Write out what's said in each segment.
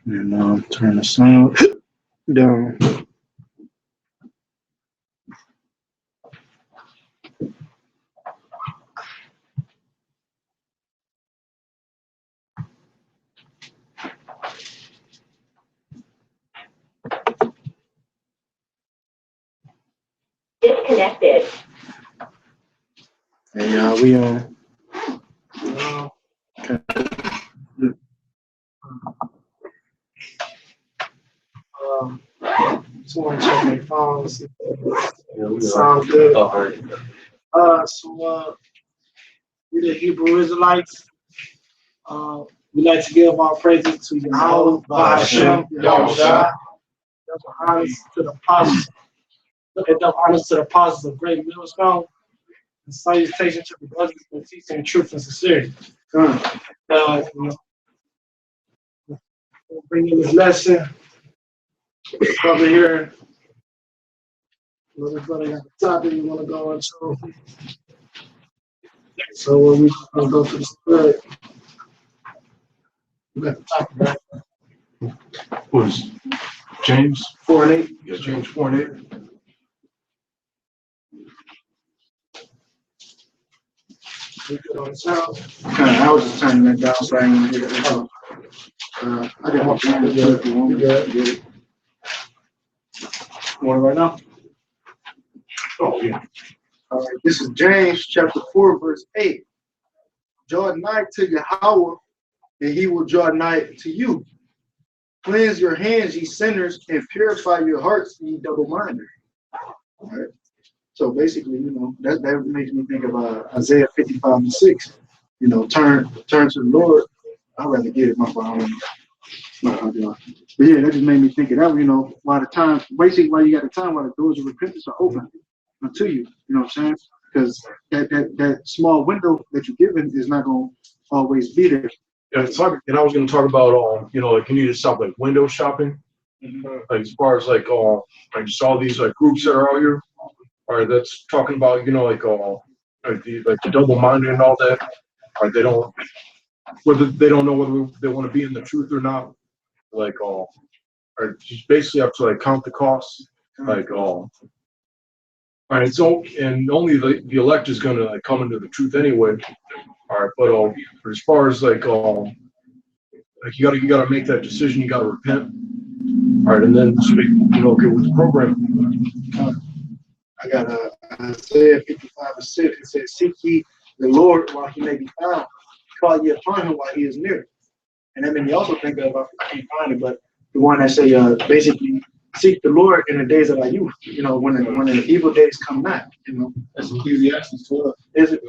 And turn the sound down. Disconnected. Hey, y'all, we on. Okay. Just want to check my phone. See if sounds good. So we the Hebrew Israelites. We like to give our praises to Yahawah, Hashem, Yahawah. Honors to the apostles. Give honors to the apostles of Great Millstone. And salutations to the brothers who teach in truth and sincerity. We'll bring in this lesson. Over here. Another brother got the topic you want to go into. So we're going to go to the spirit. We got the topic, right? Was James 4:8. Yeah, James 4:8. We good on the sound. I was just turning that down so I didn't hear it. I got my phone if you want me to get it. Want it right now? Oh, yeah. All right, this is James chapter 4, verse 8. Draw nigh to Yahawah, and he will draw nigh to you. Cleanse your hands, ye sinners, and purify your hearts, ye double-minded. All right. So basically, that makes me think of Isaiah 55:6. Turn to the Lord. I'd rather get it, my phone. But yeah, that just made me think of that. While the time, basically, while you got the time, while the doors of repentance are open unto you. You know what I'm saying? Because that small window that you're given is not going to always be there. And I was going to talk about, like you need to stop like window shopping. Like as far as like just all these like groups that are out here, or that's talking about, like the double-minded and all that. Or they don't know whether they want to be in the truth or not. Like or just basically have to like count the costs. Like all right, so and only the elect is going to like come into the truth anyway. All right, but as far as like you gotta make that decision. You gotta repent. All right, and then get with the program. I got Isaiah 55:6. It says, "Seek ye the Lord while he may be found. Call ye upon him while he is near." And that made me also think of, I can't find it, but the one that say basically seek the Lord in the days of our youth. When the evil days come not. That's Ecclesiastes 12. Is it?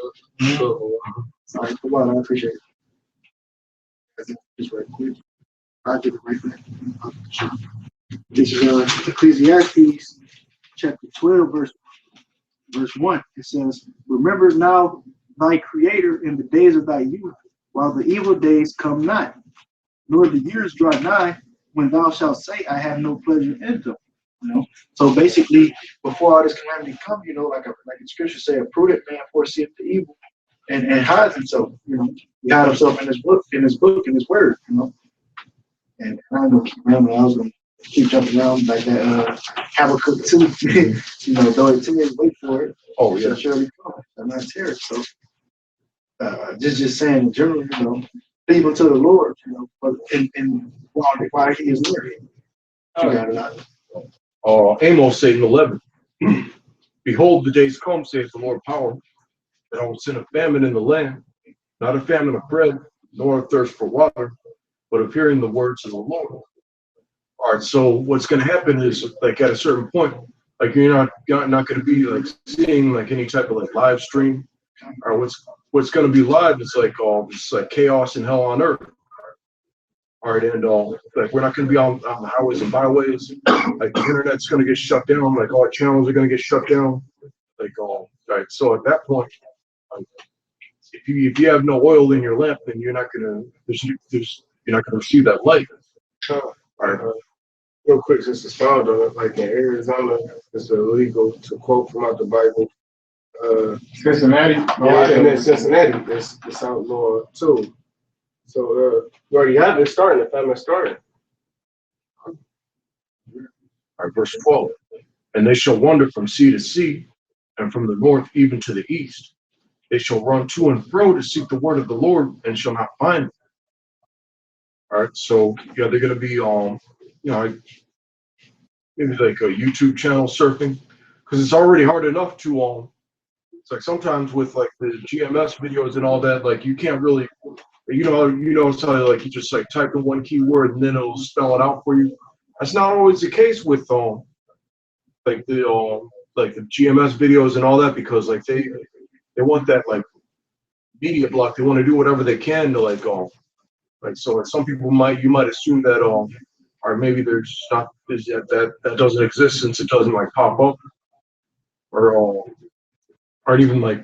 Sorry, for what? I appreciate it. Just right quick. I'll get it right back. This is Ecclesiastes chapter 12, verse 1. It says, "Remember now thy Creator in the days of thy youth, while the evil days come not, nor the years draw nigh, when thou shalt say, I have no pleasure in them." So basically, before all this calamity come, like the scripture say, a prudent man foreseeth the evil and hides himself. He hides himself in his book, in his word. And I'm gonna keep rambling. I was gonna keep jumping around like that Habakkuk 2. Though it takes, wait for it. Oh yeah, surely come. I'm not terrified. So just saying in general, leave unto the Lord, but in while he is near you. You got it out. Amos 8:11. Behold, the days come, saith the Lord power, that I will send a famine in the land, not a famine of bread, nor a thirst for water, but of hearing the words of the Lord. All right, so what's going to happen is, like at a certain point, like you're not going to be like seeing like any type of like live stream, or what's going to be live is like this like chaos and hell on earth. All right, and like we're not going to be on the highways and byways. Like the internet's going to get shut down. Like all channels are going to get shut down. Like right. So at that point, like, if you have no oil in your lamp, then you're not going to receive that light. All right. Real quick, since it's found like in Arizona, it's illegal to quote from out the Bible. Cincinnati. Yeah, and in Cincinnati, it's outlawed too. So you already have it starting, the famine starting. All right, verse 12. And they shall wander from sea to sea, and from the north even to the east. They shall run to and fro to seek the word of the Lord, and shall not find it. All right, so yeah, they're gonna be maybe like a YouTube channel surfing, because it's already hard enough to it's like sometimes with like the GMS videos and all that, like you can't really it's how like you just like type in one keyword and then it'll spell it out for you. That's not always the case with like the GMS videos and all that, because like they want that like media block. They want to do whatever they can to like so like some people you might assume that or maybe there's not that doesn't exist since it doesn't like pop up or even like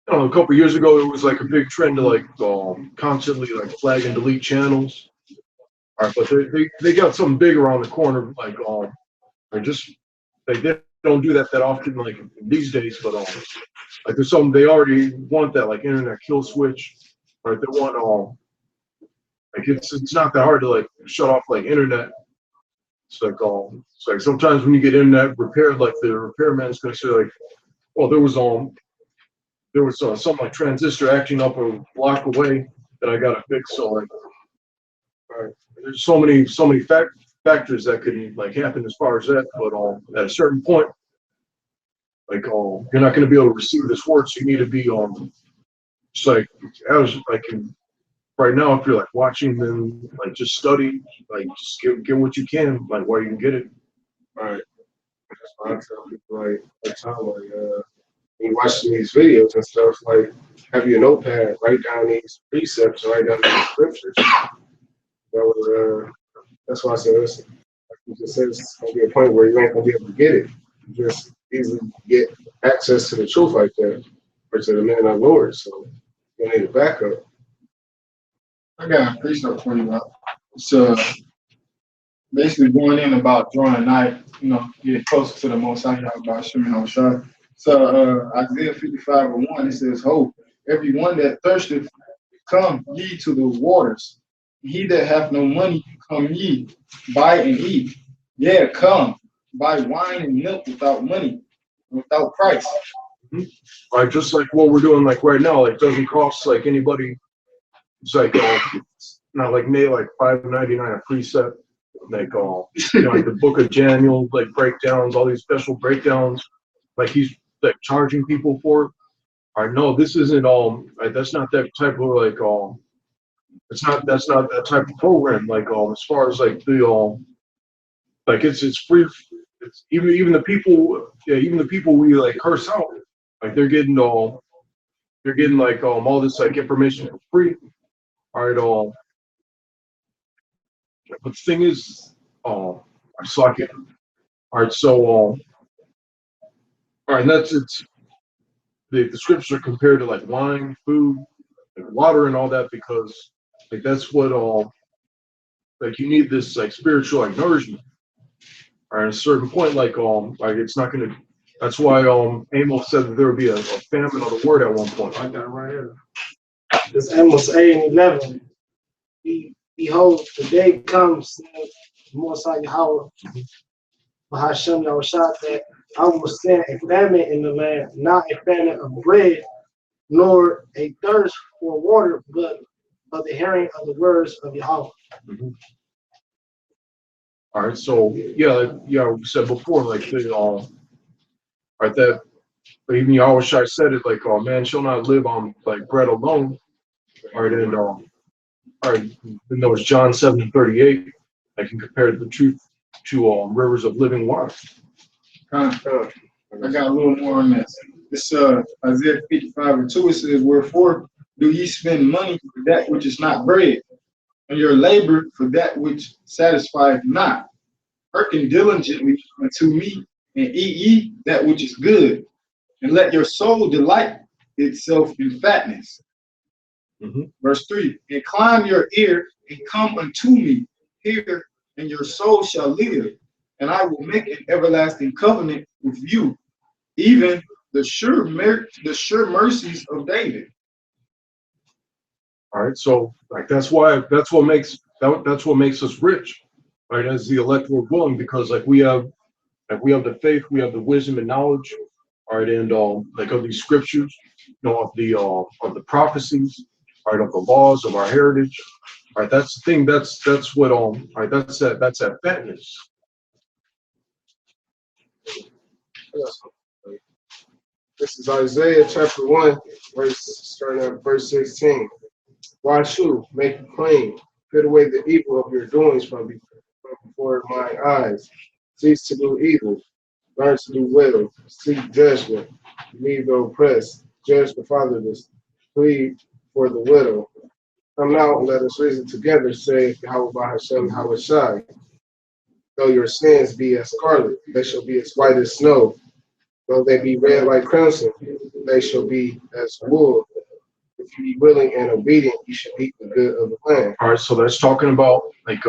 I don't know, a couple of years ago it was like a big trend to like constantly like flag and delete channels. All right, but they got something big around the corner or just they don't do that often like these days, but like there's something they already want, that like internet kill switch. Right, they want like it's not that hard to like shut off like internet. It's like sometimes when you get internet repaired, like the repairman's gonna say like, oh, there was some like transistor acting up a block away that I gotta fix. So like, right, there's so many factors that can like happen as far as that. But at a certain point, like you're not gonna be able to receive this word, so you need to be just like right now, if you're like watching them, like just study, like just get what you can, like while you can get it. All right. That's why I tell people like all the time, like when you watching these videos and stuff, like have your notepad, write down these precepts, write down these scriptures. That's why I said, listen, like you just said, it's gonna be a point where you ain't gonna be able to get it. You just easily get access to the truth like that, or to the man of the Lord. So you need a backup. I got a precept for you. It's basically going in about drawing nigh, get closer to the Most High about Shimon Hoshai. So Isaiah 55:1, it says, "Ho, everyone that thirsteth, come ye to the waters. He that hath no money, come ye, buy and eat. Yeah, come, buy wine and milk without money, without price." Mm-hmm. Like just like what we're doing like right now, like doesn't cost like anybody. It's like not like maybe like $5.99 a precept, like like the Book of Daniel, like breakdowns, all these special breakdowns, like he's like charging people for it. I know this isn't like that's not that type of like that's not that type of program. Like as far as like the like it's free. It's even the people, yeah, even the people we like curse out, like they're getting like all this like information for free. All right, but the thing is, I suck it. All right, so all right, and that's it's the scriptures are compared to like wine, food, and water, and all that, because like that's what like you need this like spiritual like nourishment. All right, at a certain point, like it's not gonna. That's why Amos said that there would be a famine of the word at one point. I got it right here. It's Amos 8:11. Behold, the day comes, says the Most High Yahawah, Bahashem Yahushua, that I will send a famine in the land, not a famine of bread, nor a thirst for water, but of the hearing of the words of Yahawah. Mm-hmm. All right, so yeah, we said before, like right, that even Yahweh said it, like man shall not live on like bread alone. All right, and all right, then there was John 7:38. I can compare the truth to rivers of living water. I got a little more on this. It's Isaiah 55:2. It says, "Wherefore do ye spend money for that which is not bread, and your labor for that which satisfieth not? Hearken diligently unto me, and eat ye that which is good, and let your soul delight itself in fatness." Mm-hmm. Verse 3, "Incline your ear and come unto me, hear, and your soul shall live, and I will make an everlasting covenant with you, even the sure mercies of David." All right, so like that's what makes us rich, right? As the elect we're willing, because we have the faith, we have the wisdom and knowledge, all right, and like of these scriptures, of the prophecies, all right, of the laws of our heritage. All right, that's the thing. That's what all right. That's that fatness. This is Isaiah chapter 1, starting at verse 16. Wash you, make you clean, put away the evil of your doings from before my eyes. Cease to do evil, learn to do well, seek judgment, leave the oppressed, judge the fatherless, plead for the widow. Come now and let us reason together, say Yahawah Hashem Hawashai. Though your sins be as scarlet, they shall be as white as snow. Though they be red like crimson, they shall be as wool. If you be willing and obedient, you should eat the good of the land. All right, so that's talking about like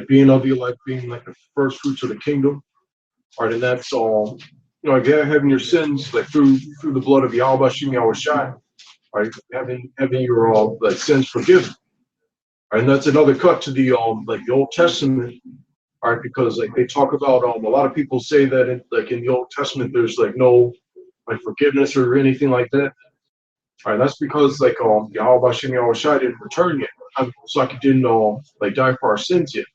being of the elect, being like the first fruits of the kingdom. All right, and that's like having your sins like through the blood of Yahweh Shem Yahushai. All right, having your like sins forgiven. All right, and that's another cut to the like the Old Testament. All right, because like they talk about a lot of people say that in the Old Testament there's like no like forgiveness or anything like that. All right, that's because like Yahweh Shem Yahushai didn't return yet. It's like he didn't like die for our sins yet.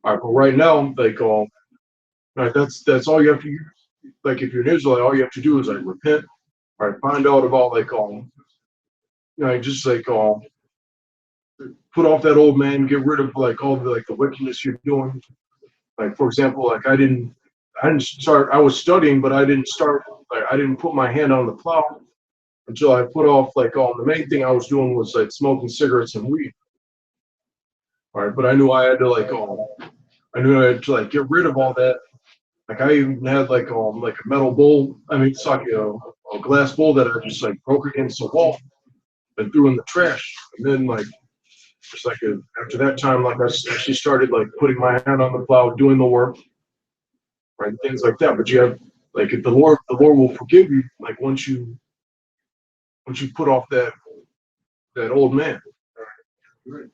All right, but right now like right, that's all you have to like if you're an Israelite, all you have to do is like repent. All right, find out about like just like put off that old man, get rid of like all the wickedness you're doing. Like for example, like I didn't start. I was studying, but I didn't start. Like I didn't put my hand on the plow until I put off like the main thing I was doing was like smoking cigarettes and weed. All right, but I knew I had to like get rid of all that. Like I even had like a metal bowl. I mean, it's like a glass bowl that I just like broke against the wall and threw in the trash. And then like just like after that time, like I actually started like putting my hand on the plow, doing the work, right, things like that. But you have like if the Lord will forgive you, like once you put off that old man. Right.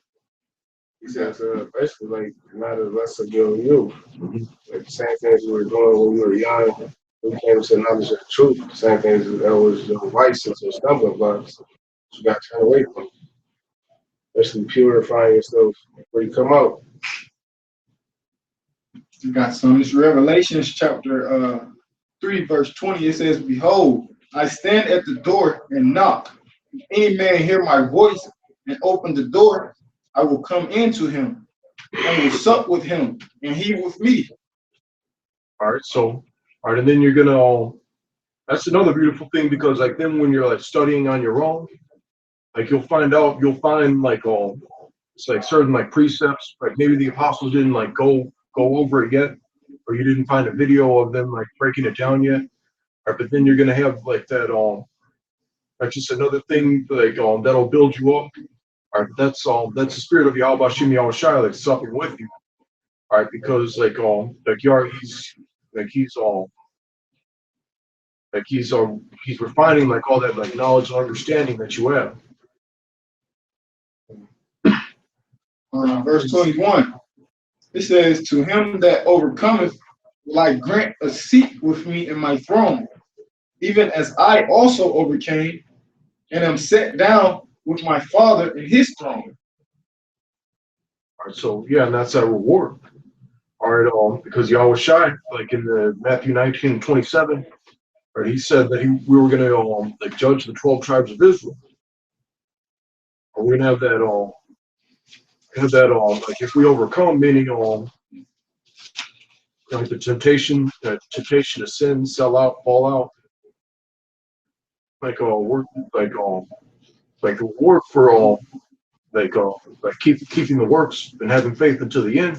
He says basically like not as less of your youth. Like the same things we were doing when we were young, we came to knowledge of the truth. The same things that was your vices or stumbling blocks you got to turn away from. Especially purifying yourself before you come out. You got some. It's Revelations chapter 3, verse 20. It says, "Behold, I stand at the door and knock. If any man hear my voice and open the door, I will come into him and will sup with him, and he with me." All right, so all right, and then you're gonna. That's another beautiful thing because like then when you're like studying on your own, like you'll find like it's like certain like precepts, like maybe the apostles didn't like go over it yet, or you didn't find a video of them like breaking it down yet. All right, but then you're gonna have like that like just another thing like that'll build you up. All right, that's the spirit of Yahweh Shem Yahushai like supping with you. All right, because like he's refining like all that like knowledge and understanding that you have. Verse 21. It says, "To him that overcometh will I grant a seat with me in my throne, even as I also overcame and am set down with my Father in his throne." All right, so yeah, and that's that reward. All right, because Yahushai, like in the Matthew 19:27, right, he said that we were gonna like judge the 12 tribes of Israel. Or we're gonna have that like if we overcome, meaning like the temptation to sin, sell out, fall out, like work like the work for like keeping the works and having faith until the end.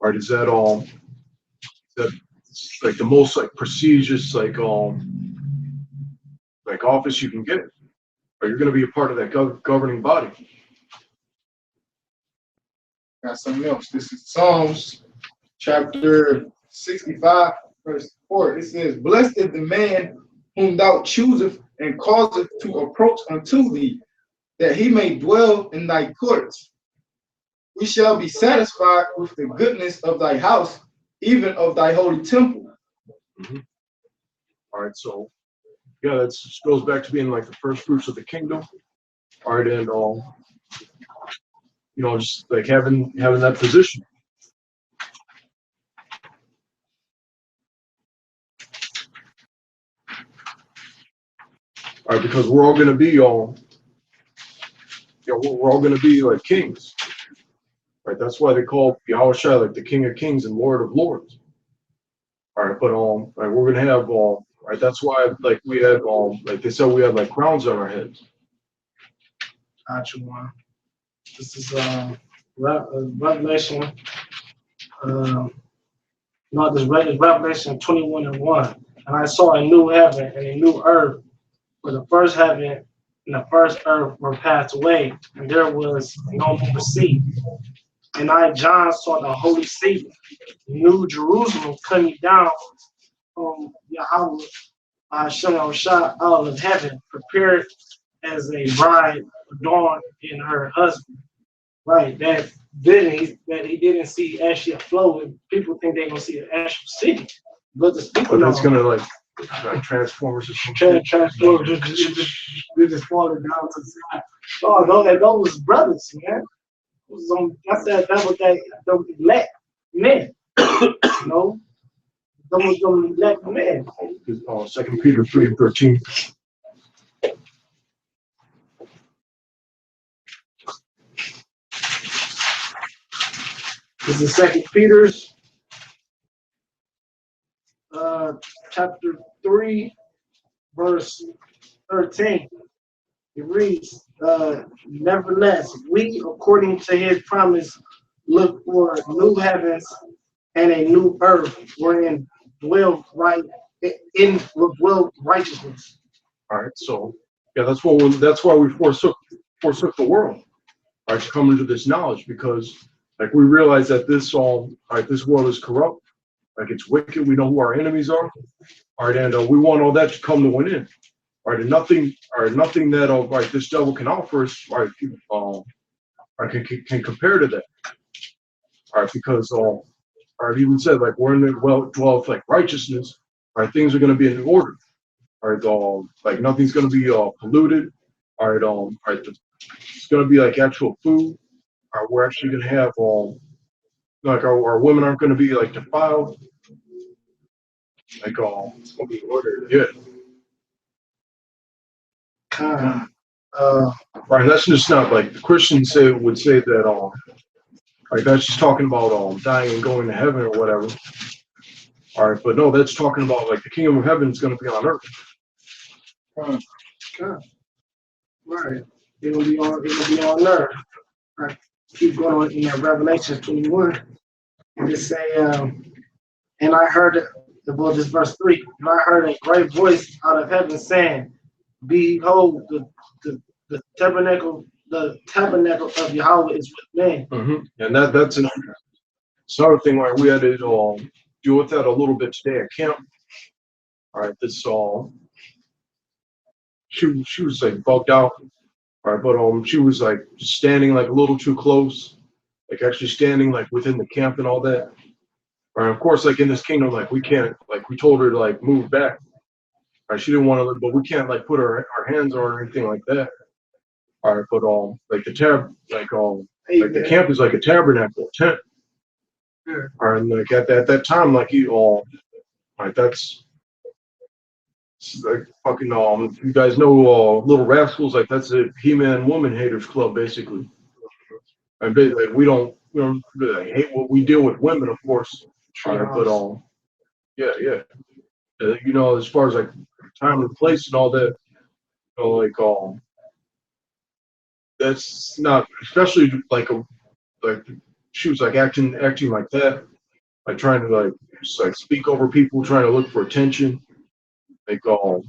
All right, is that like the most like prestigious like office you can get, or you're going to be a part of that governing body. Got something else. This is Psalms chapter 65, verse 4. It says, "Blessed is the man whom thou choosest and causeth to approach unto thee, that he may dwell in thy courts. We shall be satisfied with the goodness of thy house, even of thy holy temple. Mm-hmm. All right, so yeah, that goes back to being like the first fruits of the kingdom. All right, and just like having that position. All right, because we're all going to be we're all going to be like kings. Right, that's why they call Yahawah like the King of Kings and Lord of Lords. All right, but right, we're going to have right. That's why like we had like they said we had like crowns on our heads. Gotcha, one. This is Revelation. No, this is Revelation 21:1. And I saw a new heaven and a new earth, for the first heaven and the first earth were passed away, and there was no more sea. And I, John, saw the holy city, New Jerusalem, coming down from Yahawah, out of heaven, prepared as a bride adorned in her husband. Right, that he didn't see actually a flow, and people think they're gonna see an actual city, but the people But that's gonna like Transformers or something. Transformers just falling down to the sky. Oh no, those brothers, man. That's that those elect men. No, those elect men. 2 Peter 3:13. This is 2 Peter's chapter 3, verse 13. It reads, nevertheless, we, according to his promise, look for new heavens and a new earth wherein dwell righteousness. All right, so yeah, that's why we forsook the world, right, to come into this knowledge, because like we realize that this world is corrupt, like it's wicked. We know who our enemies are. All right, and we want all that to come to an end. All right, and nothing that this devil can offer us, can compare to that. All right, because even said like we're in the dwelleth like righteousness. All right, things are going to be in order. All right, like nothing's going to be polluted. All right, it's going to be like actual food. All right, we're actually going to have like our women aren't going to be like defiled. Like It's gonna be ordered. yeah. Right, that's just not like the Christians would say that like that's just talking about dying and going to heaven or whatever. All right, but no, that's talking about like the kingdom of heaven is going to be on earth. Right, it'll be on earth. Right. Keep going on in that Revelation 21 and just say, and I heard this verse 3, and I heard a great voice out of heaven saying, behold, the tabernacle of Yahawah is with men. Mm-hmm. And that's another thing where we had to deal with that a little bit today at camp. All right, this she was like bugged out. All right, but she was like standing like a little too close, like actually standing like within the camp and all that. All right, of course, like in this kingdom, like we can't, like we told her to like move back. All right, she didn't want to, but we can't like put our hands on her or anything like that. All right, but like the camp is like a tabernacle, a tent. Yeah. All right, and like at that time, like right, that's like fucking you guys know Little Rascals, like that's a He-Man woman haters club basically. And like we don't really hate what we deal with women, of course. All right, but yeah. As far as like time and place and all that, like that's not, especially like she was like acting like that, like trying to like just like speak over people, trying to look for attention, like the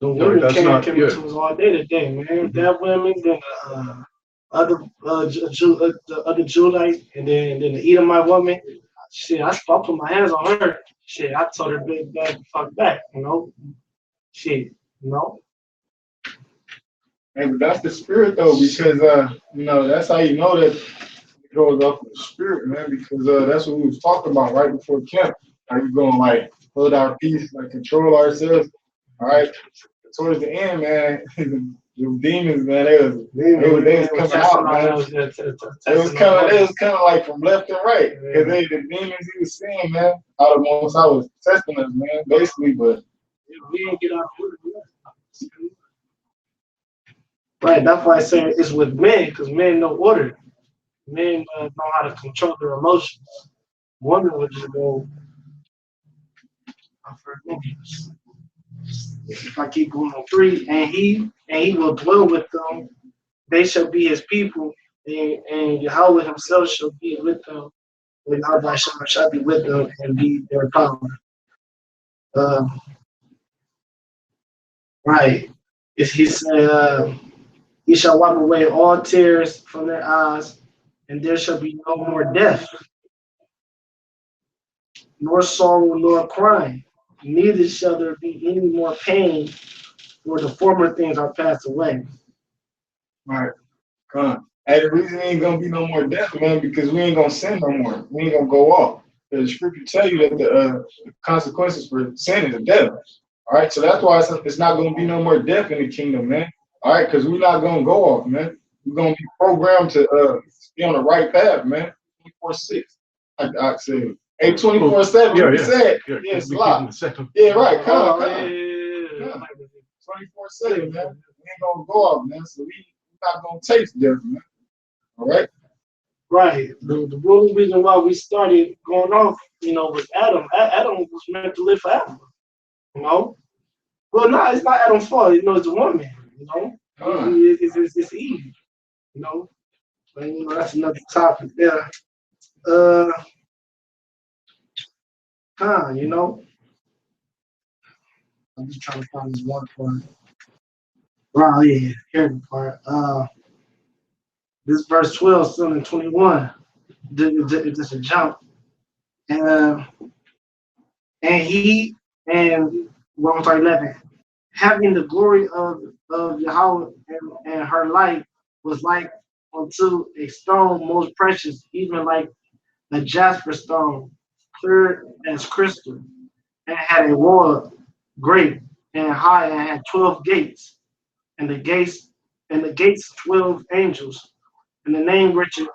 women that's came not to good. us all day today, man. Mm-hmm. That women, then the other Jewelite, and then the Edomite woman. Shit, I put my hands on her. Shit, I told her big back, fuck back, Shit, And that's the spirit though, because that's how you know that it goes up in the spirit, man, because that's what we was talking about right before camp. How you gonna like hold our peace, like control ourselves. All right. Towards the end, man, the demons, man, they was coming out, man. They was coming like from left and right. Because the demons he was seeing, man, out of most I was testing us, man, basically, but we didn't get our food. Right, that's why I say it's with men, because men know order. Men know how to control their emotions. Women would just go, if I keep going on 3, and he will dwell with them, they shall be his people, and Yahawah himself shall be with them, and Yahweh shall be with them and be their power. Right. He said, he shall wipe away all tears from their eyes, and there shall be no more death, nor sorrow, nor crying. Neither shall there be any more pain, for the former things are passed away. Right. Come on. And the reason ain't gonna be no more death, man, because we ain't gonna sin no more. We ain't gonna go off. The scripture tell you that the consequences for sin is death. All right, so that's why it's not gonna be no more death in the kingdom, man. All right, because we're not gonna go off, man. We're gonna be programmed to be on the right path, man. 24/6. I said, hey, 24/7. Yeah, You said, yeah, it's locked. Yeah, right. Come on. 24/7, man. We ain't gonna go off, man. So we not gonna taste death, man. All right. Right. The only reason why we started going off, was Adam. Adam was meant to live forever. Well, no, it's not Adam's fault. It's a woman. It's Eve. But, that's another topic there. I'm just trying to find this one part. Wow, yeah, here the part. This verse 12, still in 21. It's just a jump. And he and 11, having the glory of Yahawah and her light was like unto a stone most precious, even like a jasper stone, clear as crystal, and had a wall great and high, and had 12 gates, and the gates 12 angels, and the name written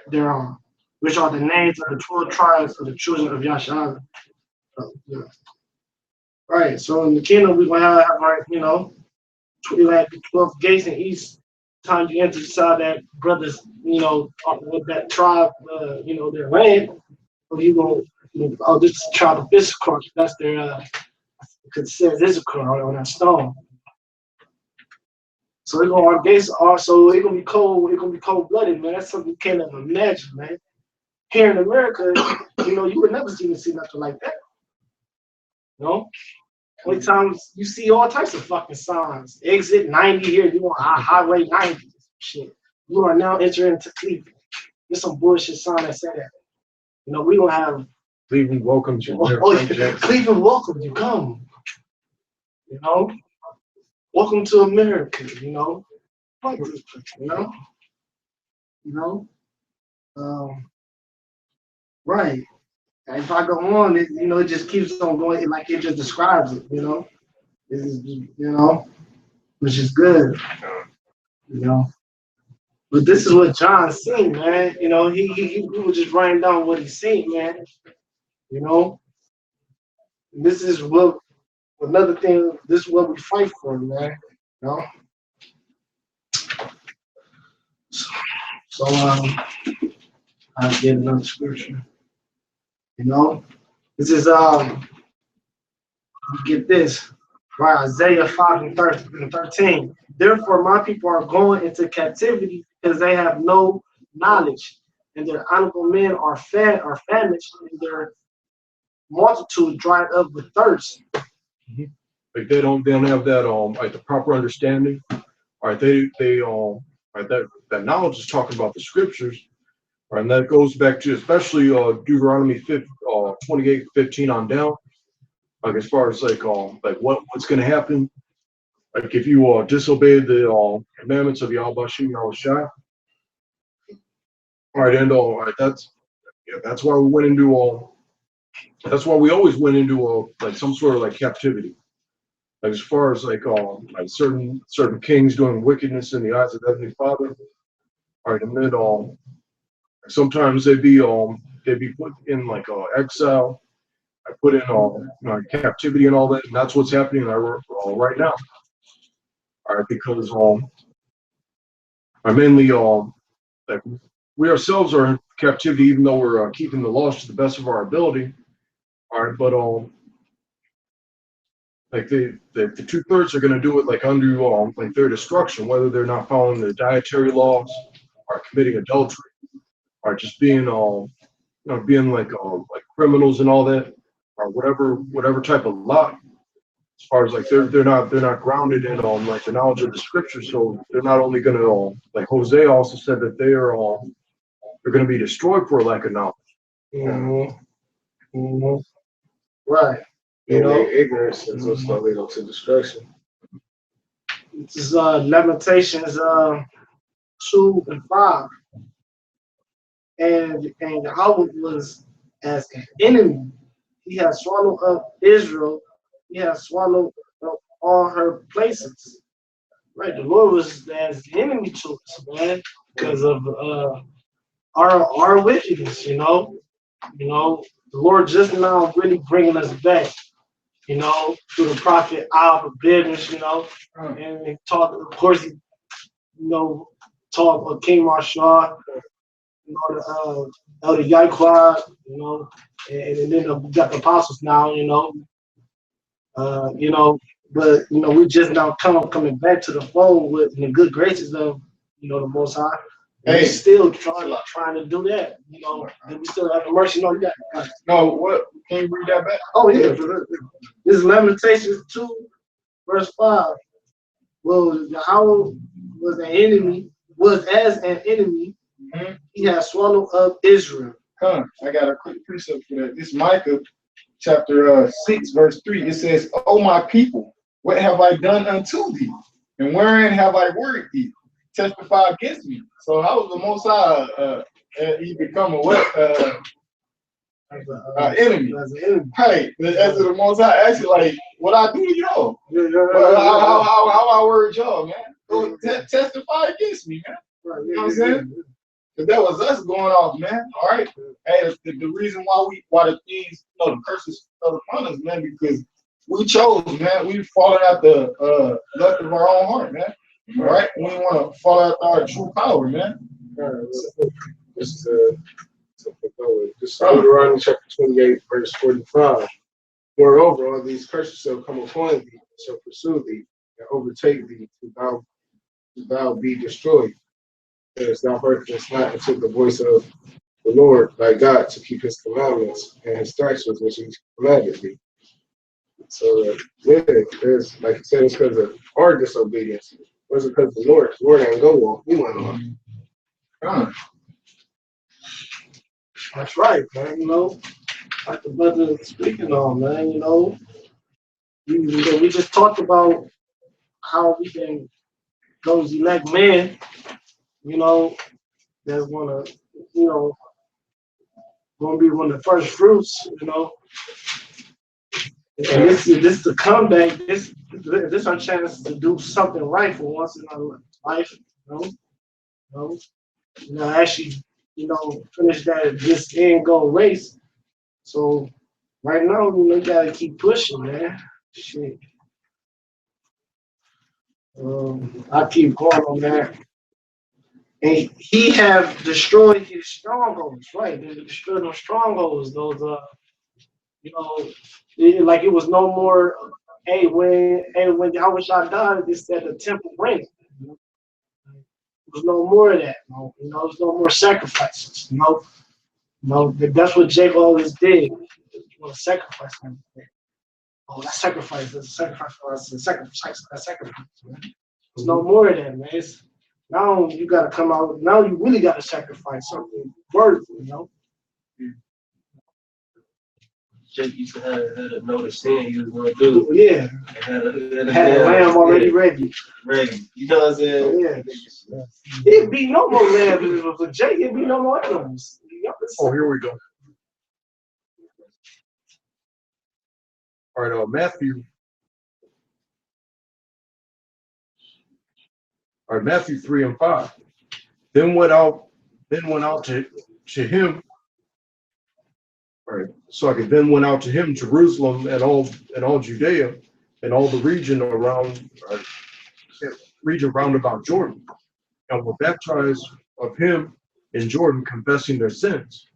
thereon, which are the names of the 12 tribes of the children of Yahshua. Yeah. Right. So in the kingdom we gonna have like 12 gates, and each time you enter inside that brothers, with that tribe, their land, you gonna this is tribe of Issachar, that's their considered Issachar on that stone. So our gates are so it's gonna be cold. It's gonna be cold blooded, man. That's something you can't even imagine, man. Here in America, you would never see nothing like that. Only times you see all types of fucking signs. Exit 90 here, you on highway 90. Shit. You are now entering into Cleveland. There's some bullshit sign that say that. We don't have Cleveland welcomes you. Cleveland welcomes you. Come. Welcome to America, Fuck this place, right. And if I go on, it just keeps on going, like it just describes it, This is, which is good, But this is what John seen, man. He was just writing down what he seen, man. This is another thing. This is what we fight for, man. So I'll get another scripture. This is get this. Right, Isaiah 5 and 13. Therefore, my people are going into captivity because they have no knowledge, and their honorable men are famished, and their multitude dried up with thirst. Mm-hmm. Like they don't have that like the proper understanding. All right, they right, that knowledge is talking about the scriptures. All right, and that goes back to especially Deuteronomy 28:15 on down. Like as far as like what's going to happen Like if you disobey the commandments of Yahawah, all right, and that's why we went into that's why we always went into like some sort of like captivity. Like as far as like certain kings doing wickedness in the eyes of the Heavenly Father. All right, and then sometimes they'd be put in like exile. I put in captivity and all that, and that's what's happening right now. All right, because I mainly like we ourselves are in captivity, even though we're keeping the laws to the best of our ability. All right, but like the 2/3 are going to do it like under like their destruction, whether they're not following the dietary laws, or committing adultery, or just being being like criminals and all that, or whatever type of law. As far as like they're not grounded in like the knowledge of the scripture, so they're not only going to like Hosea also said that they're going to be destroyed for lack of knowledge. Mm-hmm. Mm-hmm. Right. And their ignorance is what's going to lead them to destruction. This is Lamentations 2 and 5. And Yahawah was as an enemy. He has swallowed up Israel. He has swallowed up all her places. Right. The Lord was as the enemy to us, man, because of our wickedness, you know. The Lord just now really bringing us back, through the prophet Al business, and he taught, of course, he, taught King Marshall, Elder Yahawah, and then we got the apostles now, but we just now coming back to the fold with in the good graces of the Most High. Hey, still trying to do that, and we still have the mercy on that. No, what? Can you read that back? Oh yeah, this is Lamentations 2, verse 5. Well, Yahawah was as an enemy. Mm-hmm. He has swallowed up Israel. I got a quick precept for that. This Micah chapter 6, verse 3. It says, "O my people, what have I done unto thee? And wherein have I worried thee? Testify against me." So how was the Most High he become a what? Enemy. Hey, as to the Most High, actually, like, what I do to y'all? How I word y'all, man? Go testify against me, man. You know what I'm saying? Because that was us going off, man. All right. Hey, the reason why the things, the curses fell upon us, man, because we chose, man. We fallen out the lust of our own heart, man. All right. We want to fall out our true power, man. This is this is Deuteronomy chapter 28, verse 45. Moreover, all these curses shall come upon thee, and shall pursue thee, and overtake thee, till thou be destroyed. As thou hearkenest not unto the voice of the Lord thy God to keep his commandments and his statutes which he commanded thee. So, there's, like you said, it's because of our disobedience. It wasn't because the Lord ain't go off. We went off. That's right, man. Like the brother speaking on, man. We just talked about how we can those elect men, that's gonna be one of the first fruits, And this is the comeback. This our chance to do something right for once in our life, actually, finish this end goal race. So right now, we gotta keep pushing, man. Shit. I keep going on that. And he have destroyed his strongholds, right? They destroyed those strongholds, those like it was no more. Hey, when Yahawah died, they said the temple reigned. There's no more of that. There's no more sacrifices. That's what Jacob always did. Sacrifice everything. Oh, that sacrifice. That's a sacrifice for us. Sacrifice. Man. There's no more of that, man. Now you gotta come out. Now you really gotta sacrifice something worthy. Jake used to had know the sin he was gonna do. Yeah, Had a had the lamb already ready. ready. You know what I'm saying? Yeah. It'd be no more lambs if it was a Jake. It'd be no more animals. Oh, here we go. All right, Matthew. All right, Matthew 3 and 5. Then went out to him. All right, then went out to him Jerusalem and all Judea and all the region round about Jordan, and were baptized of him in Jordan, confessing their sins.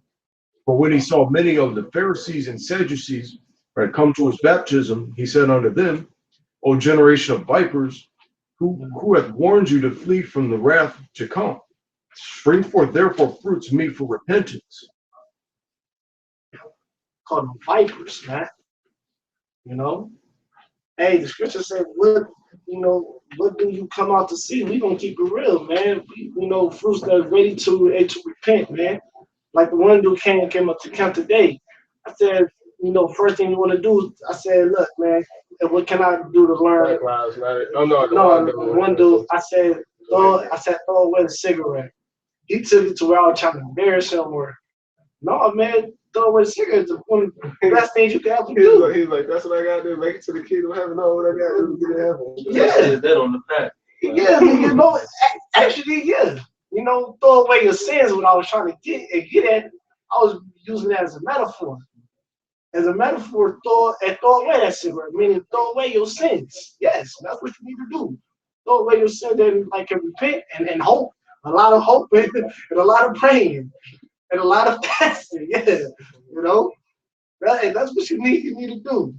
But when he saw many of the Pharisees and Sadducees come to his baptism, he said unto them, O generation of vipers, who hath warned you to flee from the wrath to come? Bring forth therefore fruits meet for repentance. Called them vipers, man. You know? Hey, the scripture said, what do you come out to see? We gonna keep it real, man. Fruits that are ready to repent, man. Like the one dude came up to camp today. I said, first thing you want to do, I said, look, man, what can I do to learn? One dude, I said, throw away the cigarette. He took it to where I was trying to embarrass him or, no, man, throw away the cigarette. It's one of the best things you can ever do. He's like, that's what I got to do, make it to the kingdom of heaven, know what I got to do to get to heaven. Yeah. That on the pack. Yeah, actually, yeah. Throw away your sins. What I was trying to get at, I was using that as a metaphor. As a metaphor, throw away that cigarette, meaning throw away your sins. Yes, that's what you need to do. Throw away your sins and repent and hope. A lot of hope and a lot of praying and a lot of fasting. Yeah, that's what you need to do.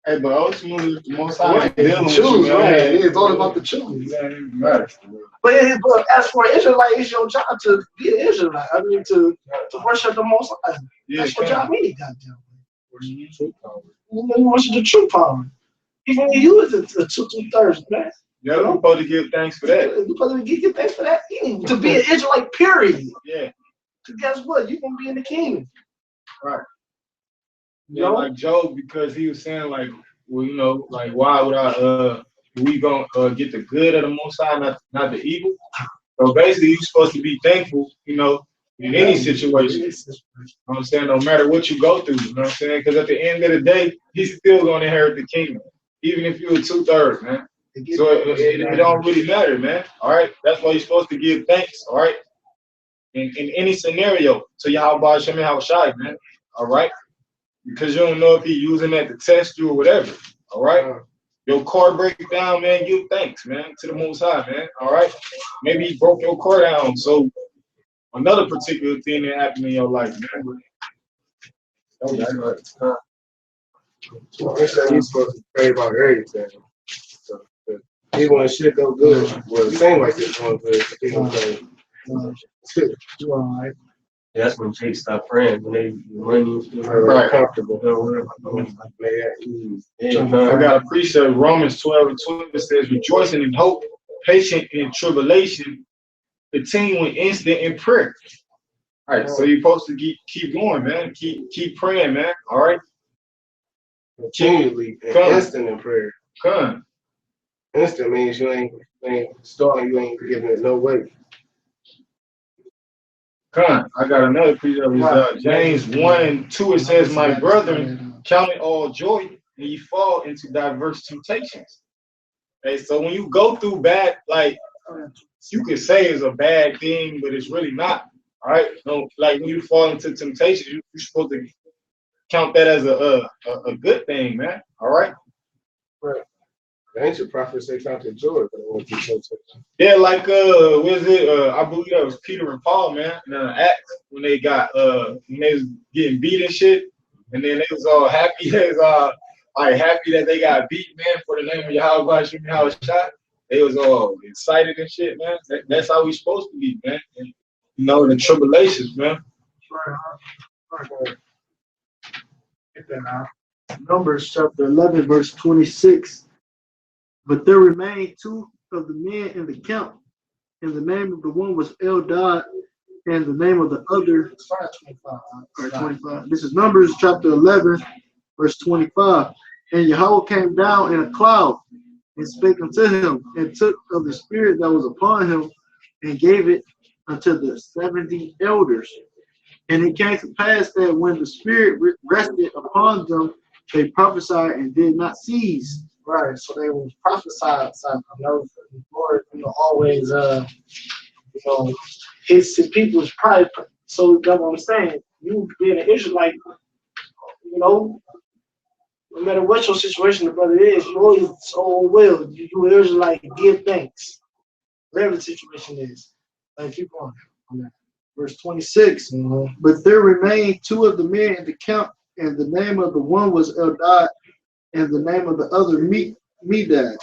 Hey, but ultimately, the most I choose, right? It's all about the choose. But as for Israelite, it's your job to be an Israelite. I mean, to worship the Most High. That's your job, really, goddamn. You worship the true power. Even when you use it to 2/3, man. Yeah, we're supposed to give thanks for that. You're supposed to give thanks for that. To be an Israelite, period. Yeah. Because guess what? You're going to be in the kingdom. Right. Yeah, like Job, because he was saying like, well, why would we gonna get the good of the Most High, not the evil? So basically, you're supposed to be thankful, in any situation. You know what I'm saying? No matter what you go through, you know what I'm saying? Because at the end of the day, he's still gonna inherit the kingdom, even if you're 2/3, man. So it don't really matter, man. All right, that's why you're supposed to give thanks. All right, in any scenario to Yahawah Shem Yahushai, man. All right. Because you don't know if he's using that to test you or whatever. All right? Your car break down, man, give thanks, man, to the Most High, man. All right? Maybe he broke your car down. So another particular thing that happened in your life, man. He's supposed to pray about everything. So, even when shit go good, well, it seems like it's going good. You're all right. That's when Jake stopped praying. When they money Right, comfortable. I got a precept, Romans 12:12. It says, rejoicing in hope, patient in tribulation, continue in instant in prayer. All right, so you're supposed to keep going, man. Keep praying, man. All right. Continually, instant in prayer. Come. Instant means you ain't starting, you ain't giving it no weight. I got another precept. James 1:2. It says, my brethren, count it all joy when you fall into diverse temptations. Okay, so when you go through bad, like you could say it's a bad thing, but it's really not. All right, no, like when you fall into temptation, you're supposed to count that as a good thing, man. All right. Right. The ancient prophets say count the joy, but it won't be temptation. Yeah, like was it? I believe that was Peter and Paul, man. In Acts, when they was getting beat and shit, and then they was all happy. They was all happy that they got beat, man, for the name of Yahawah Shem Yahushai. They was all excited and shit, man. That's how we supposed to be, man. And, the tribulations, man. Right. Get that out. Numbers chapter 11, verse 26. But there remained two of the men in the camp, and the name of the one was Eldad, and the name of the other. Start at 25. Or 25. This is Numbers chapter 11, verse 25. And Yahawah came down in a cloud and spake unto him, and took of the spirit that was upon him, and gave it unto the 70 elders. And it came to pass that when the spirit rested upon them, they prophesied and did not cease. Right, so they will prophesy. So I know the Lord, always, his people is probably. So that's what I'm saying. You being an Israelite, no matter what your situation, the brother is, you always will. You an Israelite, give thanks. Whatever the situation is. Like, keep on. Verse 26. But there remained two of the men in the camp, and the name of the one was Eldad, and the name of the other Medad.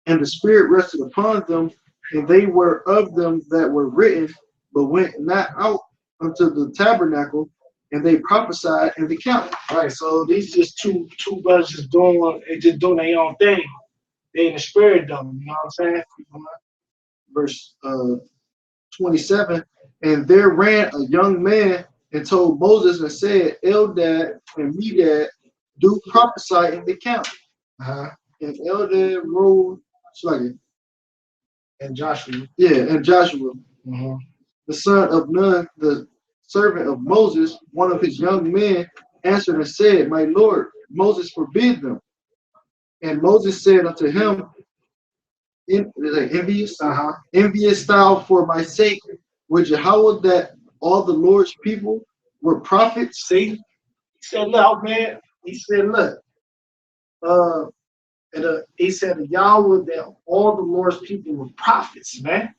And the spirit rested upon them, and they were of them that were written, but went not out unto the tabernacle, and they prophesied in the camp. Right, so these just two brothers just doing their own thing. They in the spirit though, you know what I'm saying? Verse 27. And there ran a young man and told Moses and said, Eldad and Medad do prophesy in the camp. And Eldad rose And Joshua. Yeah, and Joshua, the son of Nun, the servant of Moses, one of his young men, answered and said, My Lord, Moses forbid them. And Moses said unto him, envious thou for my sake, would Yahawah that all the Lord's people were prophets? See? He said, look, man. He said, look. He said, Yahweh that all the Lord's people were prophets, man.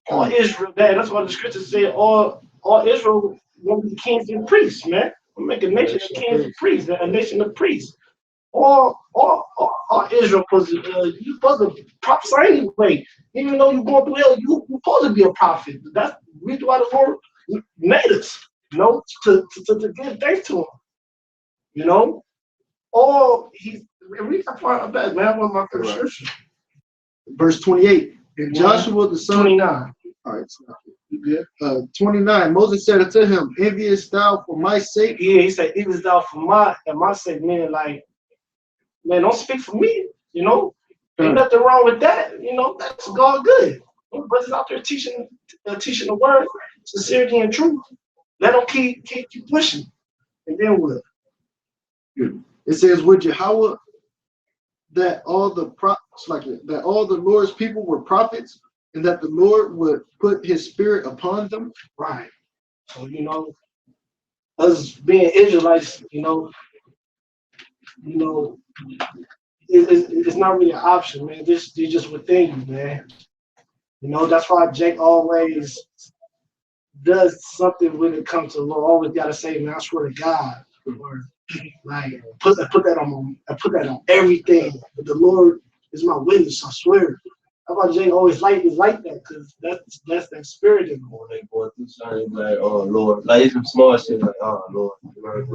All Israel, man. That's why the scriptures say all Israel will be kings and priests, man. We'll make a nation of kings and priests, a nation of priests. All Israel you supposed to prophesy anyway. Even though you're going through hell, you're supposed to be a prophet. That's the reason why the Lord made us, to give thanks to him. Read that part back, man. One of my favorite scriptures. Verse 28. And Joshua the son 29. All right, so you good? 29. Moses said unto him, envious thou for my sake? Yeah, he said, envious thou for my sake, meaning like, man, don't speak for me, Ain't nothing wrong with that, that's God good. Brothers out there teaching the word, sincerity and truth. Let them keep pushing. And then what? It says, would Yahawah that all the Lord's people were prophets, and that the Lord would put his spirit upon them? Right. So, us being Israelites, it's not really an option, man. It's just within you, man. That's why Jake always does something when it comes to the Lord. Always gotta say, man, I swear to God, or like put that on everything. But the Lord is my witness, I swear. That's why Jake always like that, because that's that spirit in him. When they go through something, like, oh Lord, like some small shit, like, oh Lord.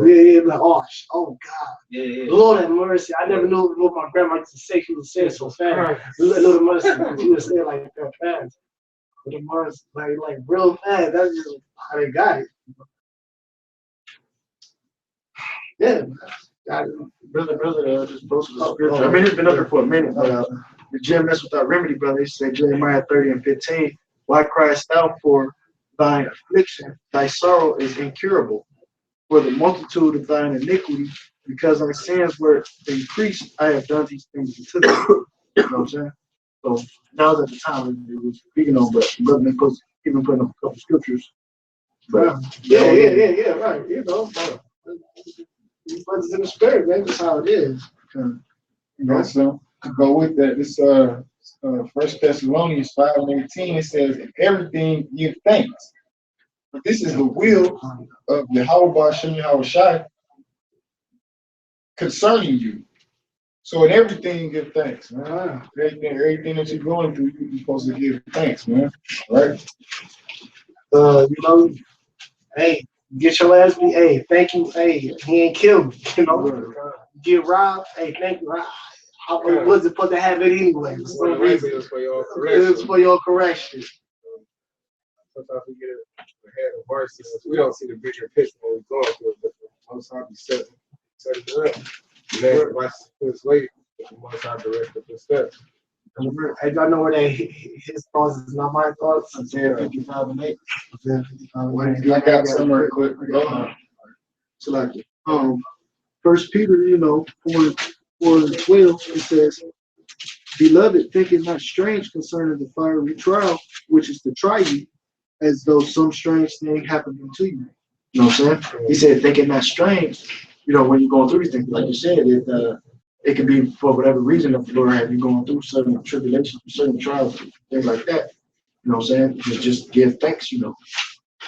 Yeah, like, oh God. Yeah. Lord have mercy. I never knew what my grandma used to say. She would say it so fast. Little mercy. She would say it like that fast. Little mercy, like real fast. That's just how they got it. Yeah, man. Brother, just posted the scripture. I mean, it's been up there for a minute, but the Jim mess without remedy, brother. He said, Jeremiah 30:15, why criest thou for thine affliction? Thy sorrow is incurable. For the multitude of thine iniquity, because thy sins were increased, I have done these things to them. You know what I'm saying? So that was at the time it was speaking on, but brother even putting up a couple scriptures. But yeah, right. These brothers in the spirit, man. That's how it is. So to go with that, this 1 Thessalonians 5:18, it says, in everything give thanks. But this is the will of Yahawah Shai concerning you. So in everything, give thanks, man. Everything that you're going through, you're supposed to give thanks, man. All right? Hey, get your ass beat. Hey, thank you. Hey, he ain't killed me. Get robbed. Hey, thank you. I wasn't supposed to have it anyway. For some reason. It was for your It was for your correction. Sometimes we get it. ahead of ourselves. We don't see the bigger picture when we're going through it, but the Most High be setting it up. And then watch this way, the Most High direct the steps. I don't know where that his thoughts is not my thoughts. Isaiah 55:8. Isaiah 55:8. I got somewhere quick. So like, 1 Peter, 4:12, it says, "Beloved, think it not strange concerning the fiery trial, which is to try you, as though some strange thing happened unto you." You know what I'm saying? He said, "Think it not strange." When you're going through these things, like you said, it can be for whatever reason that the Lord have you going through certain tribulations, certain trials, things like that. You know what I'm saying? Just give thanks,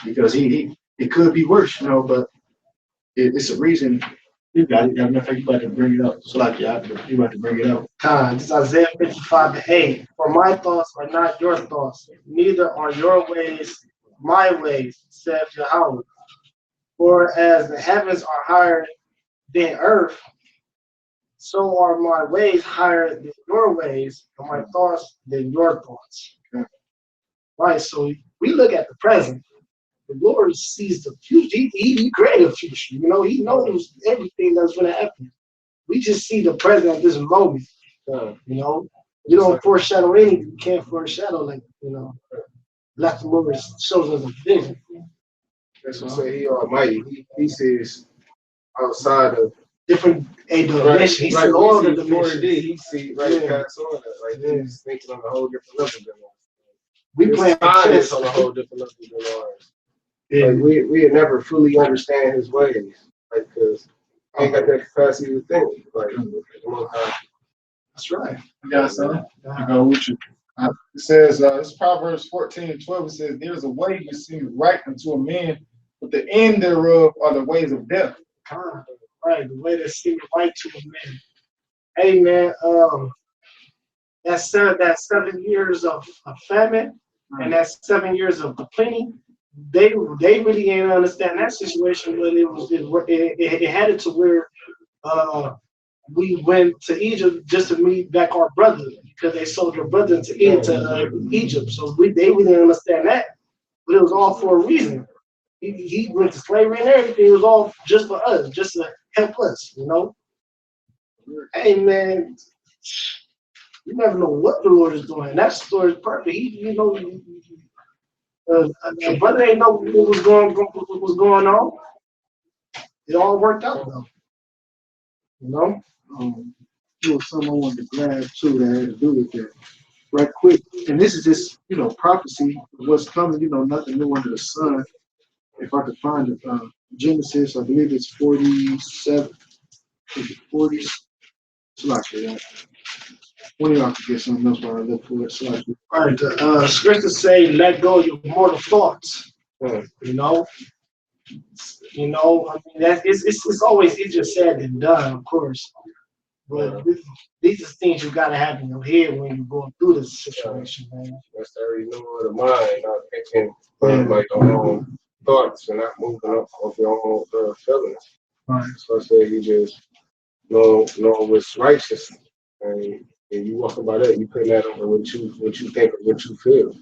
because it could be worse, but it's a reason. You got it. Matter of fact, you about to bring it up. So like, yeah, you about to bring it up. This is Isaiah 55:8. For my thoughts are not your thoughts, neither are your ways my ways, says Yahawah. For as the heavens are higher than earth, so are my ways higher than your ways, and my thoughts than your thoughts. Okay. Right. So we look at the present. The Lord sees the future. He created the future. He knows everything that's going to happen. We just see the present at this moment. You don't foreshadow anything. You can't foreshadow like the Lord shows us a vision. That's what say he almighty. He sees outside of Different dimension. He sees right, all the we see 4D, dimensions. he see right past all that. Like he's thinking on a whole different level than us. We play time chess is on a whole different level than ours. Yeah. Like we had never fully understand his ways. Like because I ain't got that capacity to think. Like That's right. You got something? I go with you. It says, it's Proverbs 14:12. It says, "There's a way which seems right unto a man, but the end thereof are the ways of death." Right, the way that seems right to a man. Hey man, that 7 years of famine and that 7 years of plenty, they really didn't understand that situation, but it had it to where we went to Egypt just to meet back our brother because they sold their brother into Egypt. So they didn't understand that, but it was all for a reason. He went to slavery and everything. It was all just for us, just to help us, Hey man, you never know what the Lord is doing. That story is perfect. My brother ain't know what was going on. It all worked out though. Something I wanted to grab too that had to do with that. Right quick, and this is just prophecy of what's coming. Nothing new under the sun. If I could find it, Genesis, I believe it's 47, 40. It's like that. One of y'all could get something else while I look for it. All right, scriptures say, "Let go of your mortal thoughts." I mean, it's always easier said than done, of course. But these are things you gotta have in your head when you're going through this situation, man. that's the renewal of the mind, not thinking like your own thoughts and not moving up off your own feelings. Right. So I say you just know what's righteous, and you walking by that, you putting that over what you think or what you feel.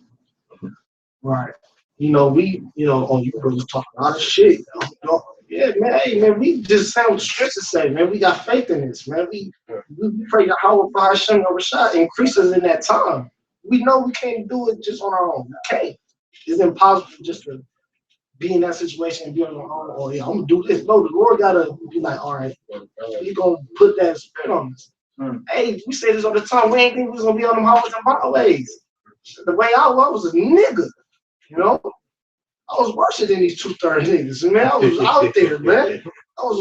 Right. You brothers talking a lot of shit. Yeah, man. Hey, man, we just sound what scriptures say, man. We got faith in this, man. We pray Yahawah by Hashem Rashad increases in that time. We know we can't do it just on our own. We can't. It's impossible just to be in that situation and be on our own. Oh, yeah, I'm gonna do this. No, the Lord gotta be like, all right, He's gonna put that spirit on us. Hey, we say this all the time. We ain't think we was gonna be on them highways and byways. The way I was a nigga, I was worse than these 2/3 niggas, man. I was out there, man. I was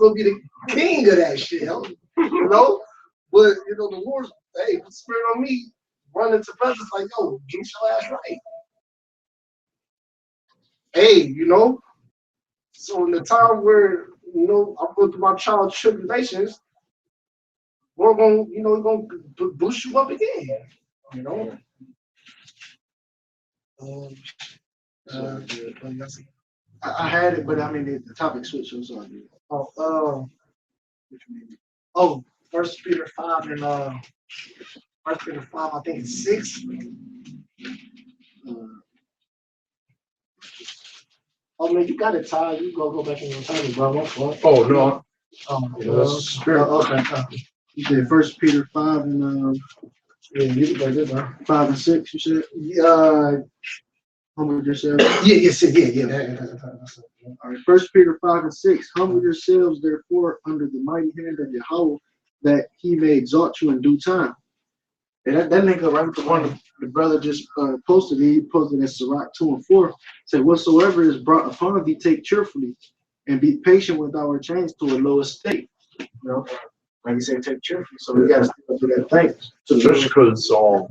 gonna be the king of that shit, But the Lord, hey, put the spirit on me, running to brothers like, yo, get your ass right. Hey, so in the time where I'm going through my child tribulations, we're gonna boost you up again, I had it, but I mean the topic switched, so it's all good. 1 Peter 5 and 1 Peter 5, I think it's 6. Oh man, you got it, Ty. You go back in your time, bro. Oh no, That's spirit. Okay. You said 1 Peter 5 and Yeah, you can go there, 5 and 6. You said humble yourselves. All right. 1 Peter 5 and 6. Humble yourselves, therefore, under the mighty hand of Yahawah, that he may exalt you in due time. And that nigga, right, the one the brother just posted, he posted in Sirach 2 and 4, said, whatsoever is brought upon thee, take cheerfully, and be patient with our change to a low estate. You know, like you said, take cheerfully. So we gotta still do that thing. So Just because I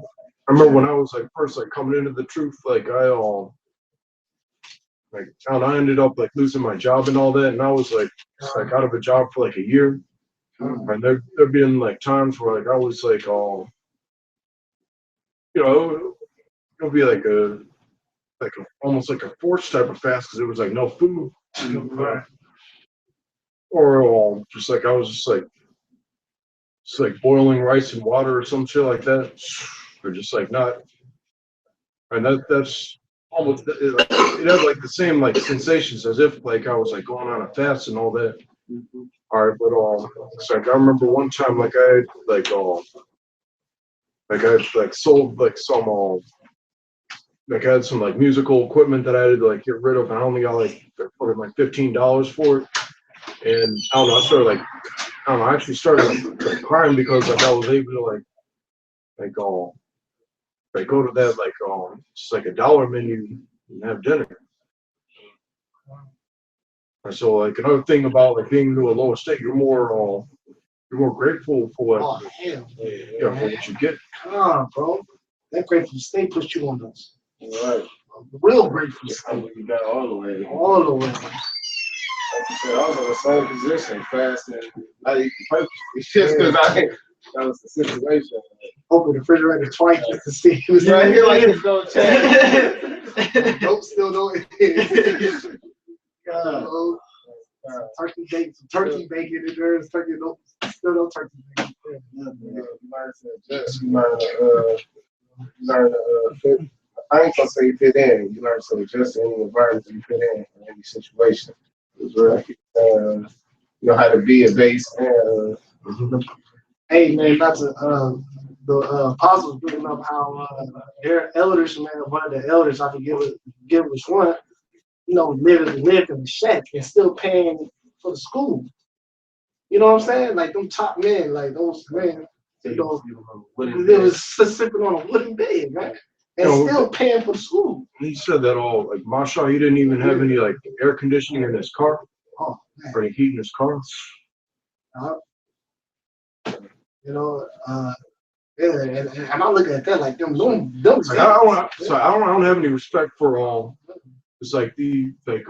remember when I was like first like coming into the truth, like I ended up like losing my job and all that, and I was like out of a job for like a year. And there been like times where like I was like it'll be like almost like a forced type of fast because it was like no food, or just like I was just like boiling rice and water or some shit like that, or just like not, and that's almost it had like the same like sensations as if like I was like going on a fast and all that. All right, but it's like I remember one time like I sold like some like I had some like musical equipment that I had to like get rid of, and I only got like $15 for it. And I don't know, I actually started like crying because like I was able to go to that just like a dollar menu and have dinner. And so like another thing about like being to a low estate, you're more grateful for what for what you get. Come on, bro. That grateful state puts you on those. Right. Real grateful state. You got all the way. All the way. Like you said, I was in the same position, fasting, not eating purpose. It's just because that was the situation. Open the refrigerator twice just to see who's Right here, like it's gonna change. Nope, still don't. Turkey bacon, turkey bacon in there. Turkey, no, still no turkey bacon. You learn to adjust. You learn to fit. I ain't gonna say fit in. You learn to adjust to any environment you fit in any situation. It's right. You know how to be a base man. Hey man, not to the apostles bringing up how their elders, man, one of the elders, I can give which one, lived in the shack and still paying for the school. You know what I'm saying? Like them top men, like those men, they was sipping on a wooden bed, man. And still paying for the school. He said that all like Masha, he didn't even have any like air conditioning in his car. Oh man. Or any heat in his car. And I look at that like them. Like, I don't have any respect for it's like these like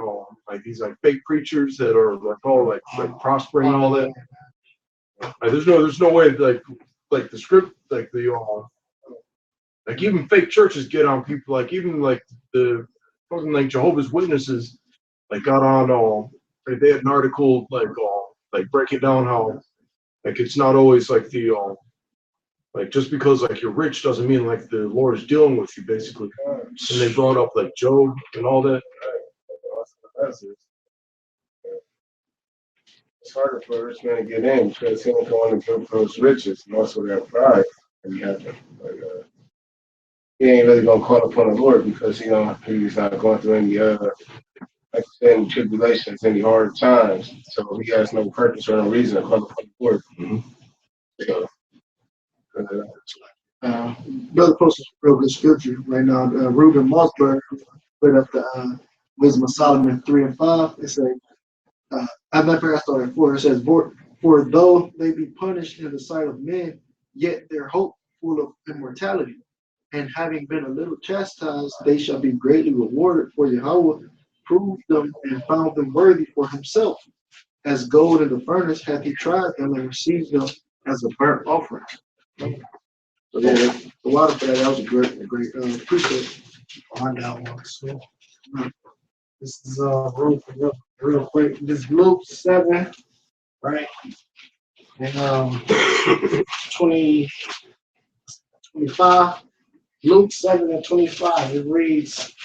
fake preachers that are like all like prospering and all that. Like, there's no way like the script like like even fake churches get on people, like even like the fucking like Jehovah's Witnesses like got on like they had an article like breaking down how like it's not always like the like just because like you're rich doesn't mean like the Lord is dealing with you basically. And they brought up like Job and all that. It's harder for a rich man to get in because he don't want to give those riches and also that pride that he has. He ain't really gonna call upon the Lord because he's not going through any any tribulations, any hard times. So he has no purpose or no reason to call upon the Lord. So, Brother posted a real good scripture right now. Reuben Mossberg put up the Wisdom of Solomon 3 and 5. It says, I've never asked on it 4. It says, for though they be punished in the sight of men, yet their hope full of immortality. And having been a little chastised, they shall be greatly rewarded. For Yahawah proved them and found them worthy for himself. As gold in the furnace hath he tried them and received them as a burnt offering. So yeah, the water for that was a great appreciate on that one. So, this is real quick. This Luke 7, right? And 25. Luke 7 and 25. It reads,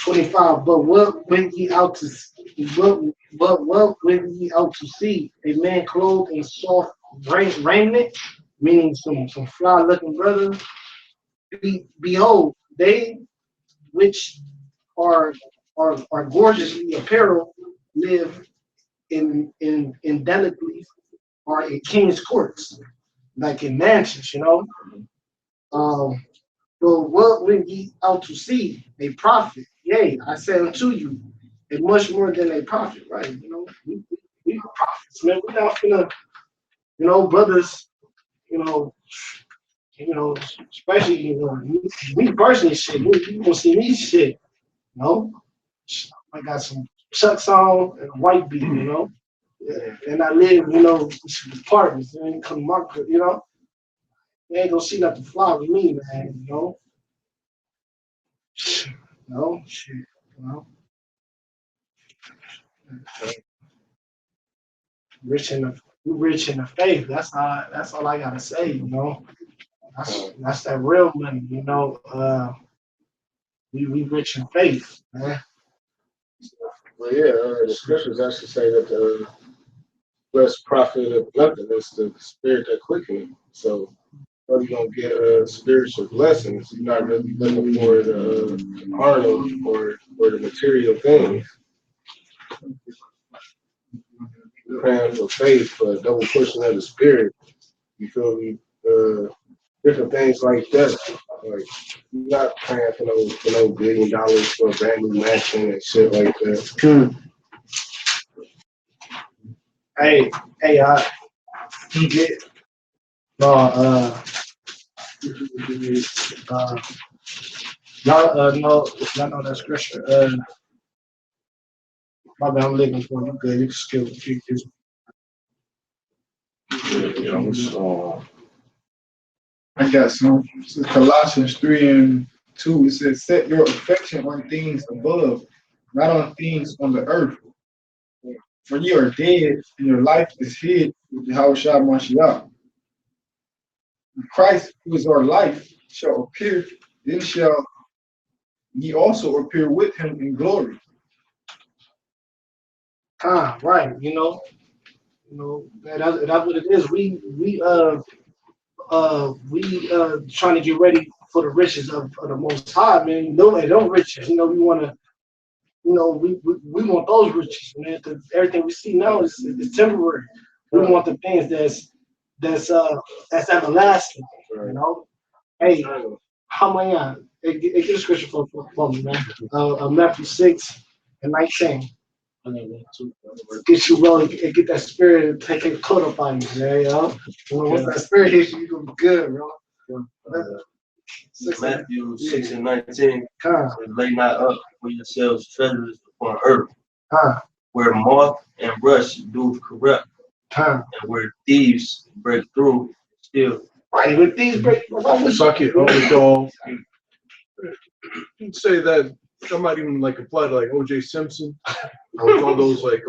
25. But what went ye out to what went ye out to see? A man clothed in soft raiment, meaning some fly looking brothers. Behold, they which are are gorgeously apparelled live in delicately or in king's courts, like in mansions, you know. Um, but what went ye out to see? A prophet. Yea, I say unto you, a much more than a prophet, right? You know, we are prophets, man. We're not finna, you know, brothers, you know, especially, you know, me personally, shit, you gonna see me shit, you know. I got some chucks on and a white beat, you know. Yeah. And I live, you know, in apartments, and come market, you know. They ain't gonna see nothing fly with me, man, you know. No, shit, you know. Rich in the faith. That's all I gotta say, you know. That's that real money, you know. We rich in faith, man. Well, yeah, the scriptures actually say that the blessed prophet of nothing is the spirit that quickeneth. So, you're gonna get spiritual blessings. You're not really looking for the carnal or the material things. You're praying for faith, for a double portion of the spirit. You feel me? Different things like that. Like, you're not praying for no $1 billion for a brand new mansion and shit like that. Hey, he did. No, y'all know that scripture. My bad, I'm looking for you. Good, you can skip a few. I got some. This is Colossians 3:2. It says, set your affection on things above, not on things on the earth. For you are dead, and your life is hid with Yahawah Mashiach. Christ, who is our life, shall appear, then shall ye also appear with him in glory. Right. That's what it is. We trying to get ready for the riches of the Most High, man. No, and those riches, you know, we want to, you know, we want those riches, man. Because everything we see now is temporary. We want the things that's everlasting, you know. Hey, how many? Get a scripture for me, man. Matthew 6:19. Get you rolling and get that spirit and take a coat up on you, man. You know? Once that spirit hits you, you're gonna be good, bro. Matthew 6:19. Lay not up for yourselves treasures upon earth, where moth and rust do corrupt, and where thieves break through and steal. Right, with these break. Suck it, dog. You'd say that that might even like apply to like O.J. Simpson, with all those like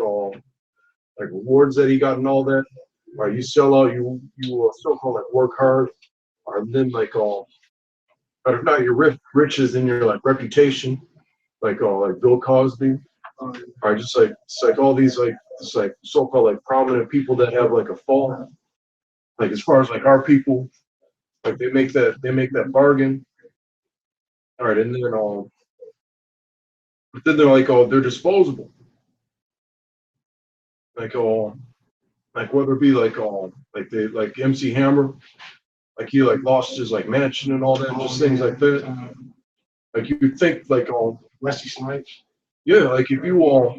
rewards that he got and all that. Right, you sell out, you so-called like work hard, or then like but if not your riches and your like reputation, like Bill Cosby, or just like it's like all these like it's like so-called like prominent people that have like a fall. Like as far as like our people, like they make that bargain. All right, and then but then they're like they're disposable. Like whether it be like they like MC Hammer, like he like lost his like mansion and all that, just things like that. Like you think like Wesley Snipes. yeah, like if you're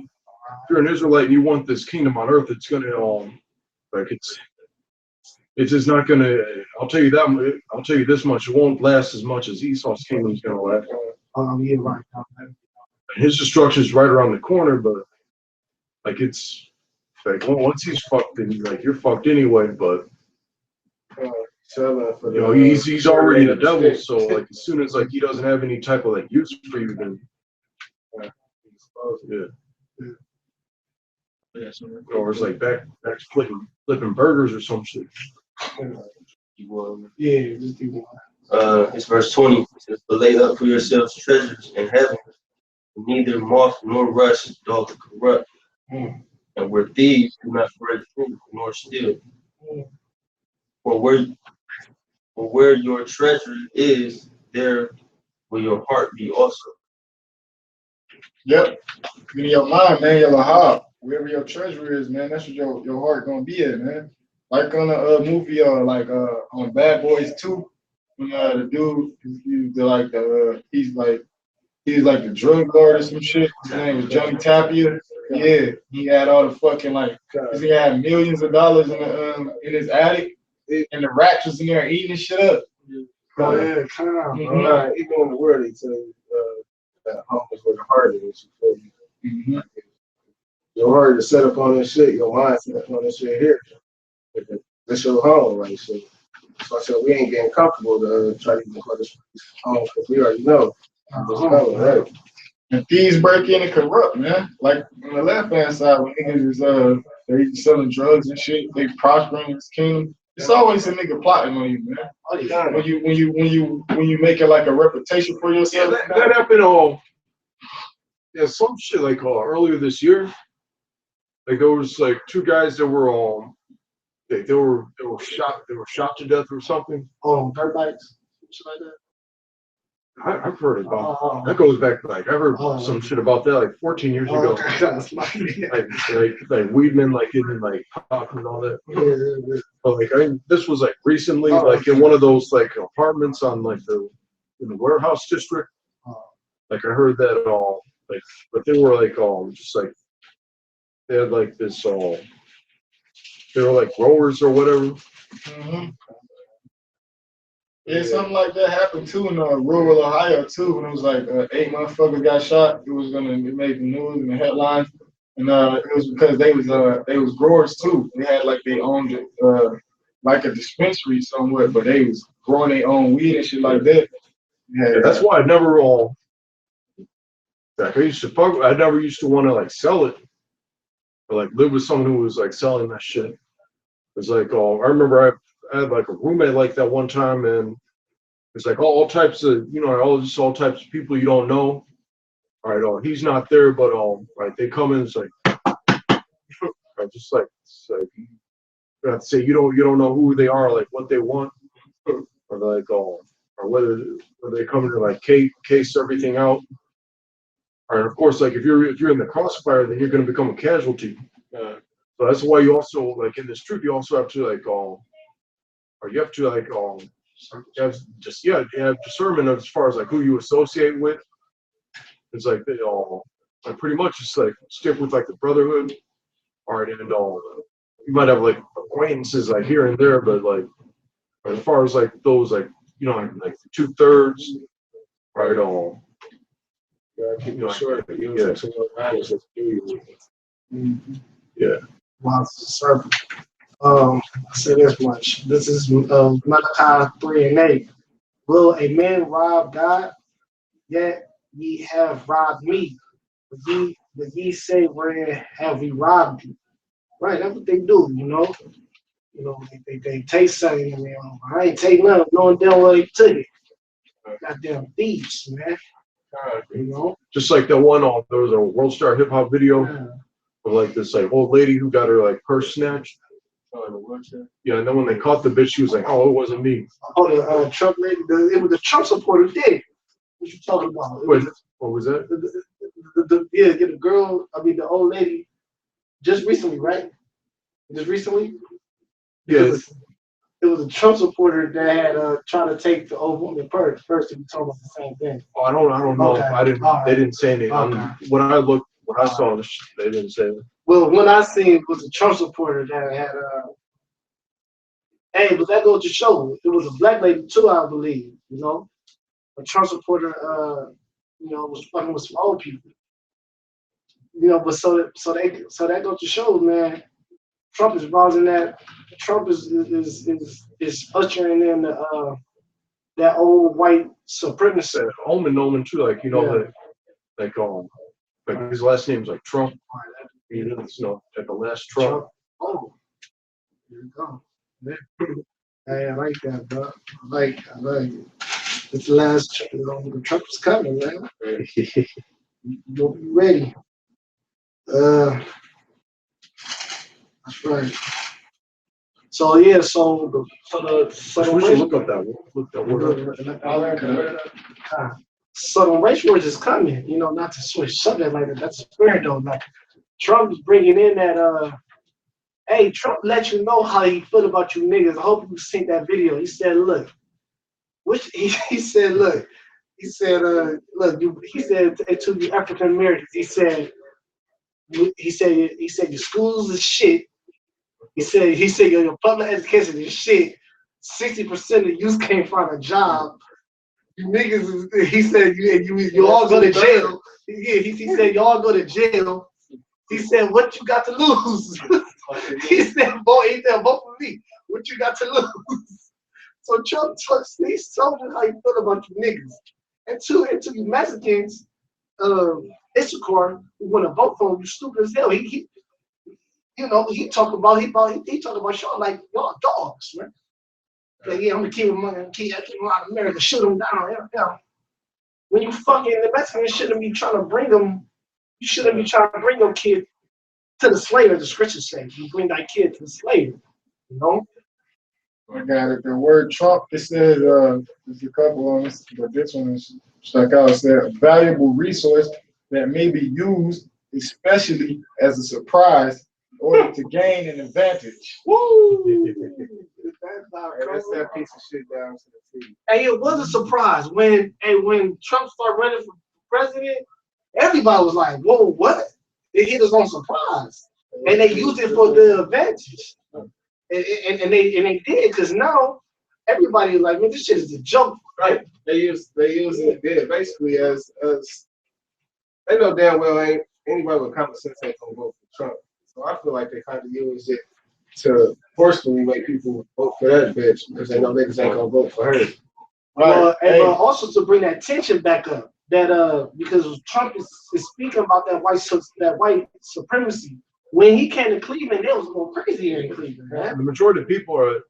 an Israelite and you want this kingdom on earth, it's gonna like it's just not gonna. I'll tell you that. I'll tell you this much: it won't last as much as Esau's kingdom's gonna last. Yeah, right. His destruction is right around the corner, but like it's like once he's fucked, then you're fucked anyway. But you know he's already the devil, so like as soon as like he doesn't have any type of like use for you, then or it's like back flipping burgers or some shit. Yeah, just keep It's verse 20. It says, but lay up for yourselves treasures in heaven, neither moth nor rust doth corrupt, and where thieves do not break through nor steal. For where your treasure is, there will your heart be also. Yep. In your mind, man, your Yahawah, wherever your treasure is, man, that's what your heart gonna be at, man. Like on a movie, on Bad Boys 2, when the dude, he's like the drug lord or some shit. His name was Johnny Tapia. Yeah, he had all the fucking he had millions of dollars in his attic, and the rats was in there eating shit up. Oh, yeah, even in the world, they tell you that home is where the heart is. Your heart is set up on this shit, your mind set up on this shit here. That's your home, right? So I said, we ain't getting comfortable to try to even call this home because we already know what's coming, right? And thieves break in and corrupt, man. Like on the left hand side, when niggas is they selling drugs and shit, they prospering in this kingdom. It's always a nigga plotting on you, man. When you make it like a reputation for yourself. Yeah, that happened some shit earlier this year. Like there was like two guys that were they were shot to death or something. Dirt bikes, shit like that. I've heard about that. Goes back I heard some shit about that 14 years ago. like Weedman getting pop and all that. Yeah. But this was recently in one of those apartments on in the warehouse district. I heard that but they were just they had this they were growers or whatever. Yeah, something like that happened too in rural Ohio too. When it was 8 motherfuckers got shot, it made the news and the headlines, and it was because they was growers too. They had they owned it like a dispensary somewhere, but they was growing their own weed and shit like that. Yeah, that's why I never I never used to want to sell it or live with someone who was selling that shit. It's I remember I had a roommate like that one time, and it's all types of all types of people you don't know. All right, he's not there, but right, they come in. It's just you have to say you don't know who they are, what they want, or or whether they come to case everything out. All right, of course, if you're in the crossfire, then you're going to become a casualty. So that's why you also in this trip you also have to or you have to you have discernment as far as who you associate with. It's they all pretty much just stick with the brotherhood. All right, and you might have acquaintances here and there, but as far as those the 2/3, right? Keep it short. Yeah. Wow, sir. I say this much. This is Malachi 3:8. Will a man rob God? Yet ye have robbed me. But ye say, where have we robbed you? Right, that's what they do, they take something and I ain't take nothing, knowing damn well they took it. Goddamn thieves, man. Just that one there was a World Star Hip Hop video of this old lady who got her purse snatched. Yeah, and then when they caught the bitch, she was oh, it wasn't me. Oh, the Trump lady, it was the Trump supporter did. What you talking about? Wait, what was that? The girl, the old lady, just recently, right? Just recently? Yeah. It was a Trump supporter that had tried to take the old woman purse. First, he told us the same thing. Oh, I don't know. Okay. They didn't say anything. Okay. When I saw this, they didn't say it. Well, when I seen it was a Trump supporter that had hey, but that goes to show it was a black lady too, I believe. A Trump supporter was fucking with some old people. But so that goes to show, man, Trump is rousing that. Trump is ushering in that old white supremacy. Omen too, his last name's Trump. The last Trump. Oh, here you go. Hey, I like that, bro. I like it. It's the last. Trump is coming, man. You'll be ready. That's right. So yeah, so the We should look up that word. So the race wars is coming. You know, not to switch subject like that. That's spirit though. Like Trump is bringing in that. Hey, Trump let you know how he feel about you niggas. I hope you seen that video. He said, look, he said, look, he said, look, he said to the African Americans, he said your schools is shit. He said your public education is shit. 60% of youth can't find a job. You niggas, he said you all go to jail. Yeah, he said you all go to jail. He said, what you got to lose? he said, vote for me. What you got to lose? So Trump he's told you how you feel about you niggas. And to you Mexicans, Issachar, who want to vote for him, you stupid as hell. He talk about y'all like y'all dogs, man. Like, yeah, I'm gonna keep him out of America, shoot him down. Yeah. When you fucking the Mexicans shouldn't be trying to bring them. You shouldn't be trying to bring your kid to the slave, as the scriptures say. You bring that kid to the slave, you know? I got it. The word Trump, it says, there's a couple on this, but this one is stuck out. It said, a valuable resource that may be used, especially as a surprise, in order to gain an advantage. Woo! That's that piece of shit down to the T. Hey, it was a surprise when Trump started running for president. Everybody was like, "Whoa, what?" It hit us on surprise, and they used it for the advantage, and they did because now everybody is like, "Man, this shit is a joke." Right? They use it there basically as they know damn well ain't anybody with common sense ain't gonna vote for Trump. So I feel like they kind of use it to forcefully make people vote for that bitch because they know niggas ain't gonna vote for her. Right. And also to bring that tension back up, that because Trump is speaking about that white supremacy. When he came to Cleveland, it was going crazy here in Cleveland, man. The majority of people are,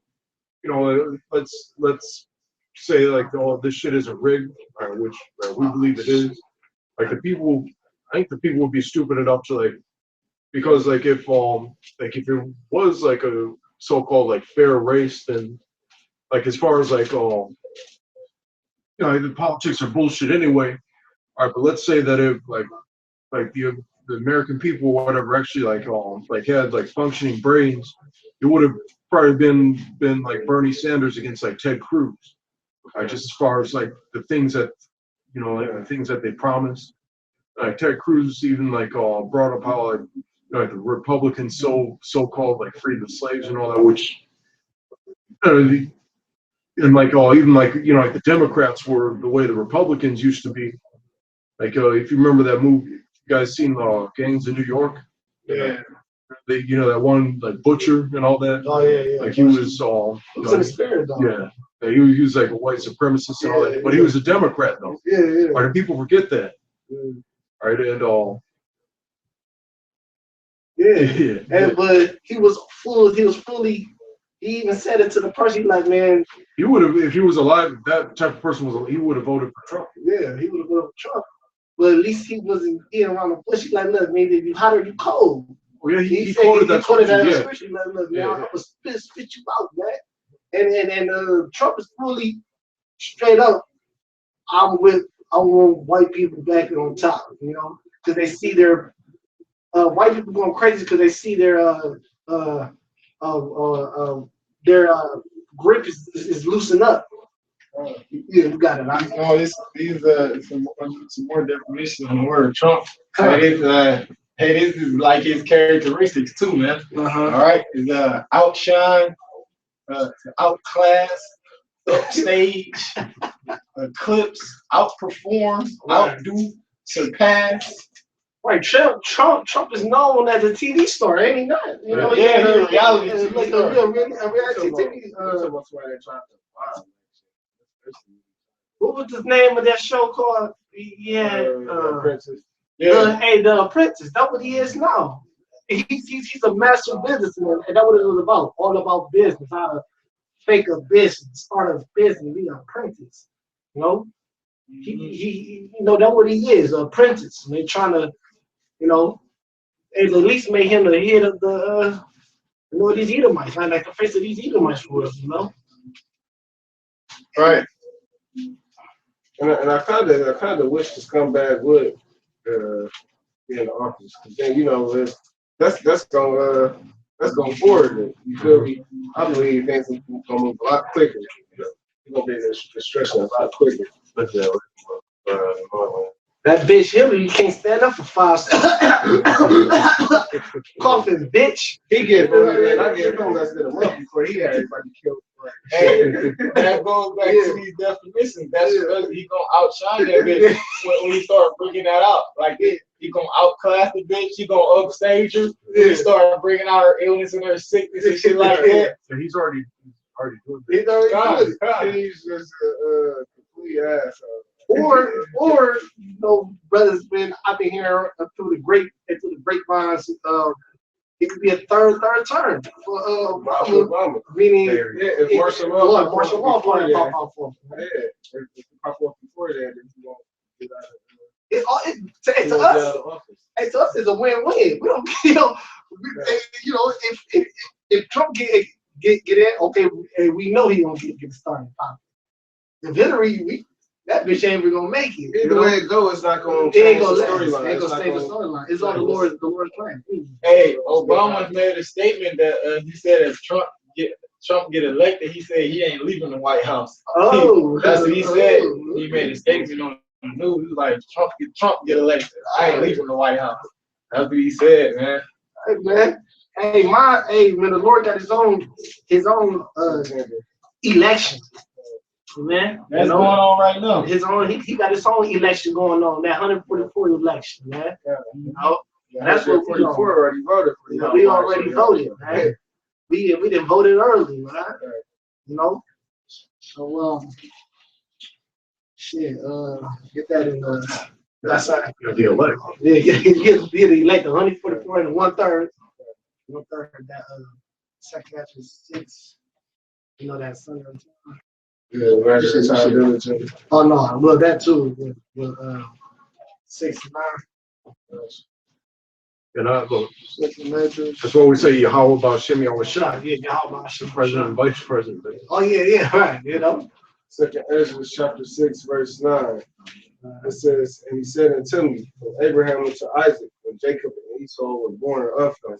let's say like, oh, this shit isn't rigged, which we believe it is. Like I think the people would be stupid enough to like, because like if it was like a so-called like fair race, then like as far as like the politics are bullshit anyway. All right, but let's say that if like the American people or whatever actually like had like functioning brains, it would have probably been like Bernie Sanders against like Ted Cruz. Just as far as like the things that the things that they promised. Like Ted Cruz even like brought up how like the Republicans so-called like freed the slaves and all that, which and like even like like the Democrats were the way the Republicans used to be. Like if you remember that movie, you guys seen Gangs of New York? Yeah. They that one like Butcher and all that. Oh yeah. Like he was in the spirit though. Yeah. He was like a white supremacist and all that, but he was a Democrat though. Yeah. Right, and people forget that. Right, and but he was fully. He even said it to the person. He like, man. He would have, if he was alive. If that type of person was, he would have voted for Trump. Yeah, he would have voted for Trump. But at least he wasn't getting around the bush. He's like, look, man, if you hot or you cold. Oh yeah, he quoted that. Scripture. Like, look, man, I'm gonna spit you out, man. And Trump is fully straight up. I want white people back on top, because they see their white people going crazy because they see their grip is loosened up. Yeah, you got it. These some more definition on the word Trump. This is like his characteristics too, man. All right, is outshine, outclass, upstage, eclipse, outperform, outdo, surpass. Right, Trump is known as a TV star, ain't he not? He's a reality TV like star. a reality TV. What was the name of that show called? Princess. The Apprentice. That's what he is now. He's a master businessman, and that's what it was about. All about business, how to fake a business, start a business, be an apprentice. He you know, that's what he is, an apprentice. And they're trying to, you know, at least make him the head of the, you know, these Edomites, like the face of these Edomites for us, you know. Right. And I kind of wish the scumbag would be in the office, because then that's going forward. It. You feel me? I believe things are gonna move a lot quicker. You're gonna be stretching a lot quicker. But That bitch Hillary can't stand up for 5 seconds. Coughing bitch. he get voted, I get him less than a month before he had everybody killed. Hey, that goes back to these definitions. That's he gonna outshine that bitch when he start bringing that out. Like he gonna outclass the bitch. He gonna upstage her. He start bringing out her illness and her sickness and shit like that. So he's already doing that. He's already God, God. He's just a complete asshole. Or you know, brothers been I've been hearing through the grapevines. It could be a third term for Obama. meaning If martial law pop out for him. Yeah, if you pop off before that, then you won't get out of To us, to us, it's a win-win. We don't, you know, if Trump get in, okay, we know he gonna get started. If Hillary, that bitch ain't even gonna make it. Either way it goes, it's not gonna It ain't gonna change the last. It ain't storyline. gonna stay the storyline. It's all the Lord's plan. Hey, Obama made a statement that he said if Trump get elected, he said he ain't leaving the White House. Oh, That's what he said. He made a statement on the news. He was like, Trump get elected. I ain't leaving the White House. That's what he said, man. Hey man, when the Lord got his own election, man. That's going on right now. His own, he got his own election going on. That 144 election, man. You know, that's what we on. already voted for. You know, we already voted, man. We didn't voted early, man. You know, so shit, get that in that's right. The elect. Yeah, get elect 144 and 1/3. 1/3 that second after 6. You know that Sunday. Yeah, right. Oh no, well that too. With 6 and 9. And I vote. 6 and 9. That's why we say Yahawah Ba'Shem Yahushua, Yeah, Yahawah Ba'Shem president and vice president. Oh yeah, right. You know. 2nd Ezra chapter 6 verse 9. It says, and he said unto me, from Abraham unto Isaac, when Jacob and Esau were born of him,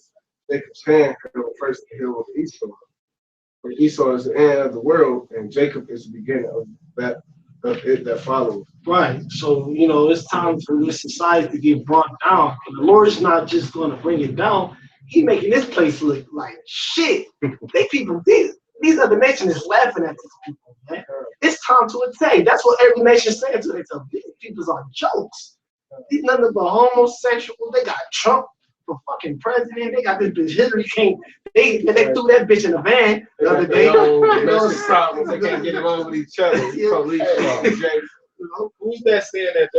Jacob's hand held first the hill of Esau. For Esau is the end of the world, and Jacob is the beginning of it that follows. Right. So, you know, it's time for this society to get brought down. And the Lord's not just going to bring it down. He's making this place look like shit. These other nations is laughing at these people, man. It's time to attack. That's what every nation is saying to themselves. These people are jokes. These nothing but homosexuals. They got Trump for fucking president. They got this bitch Hillary King. They threw that bitch in the van the other day. Domestic problems, they can't get along with each other. Police problems. Who's that saying that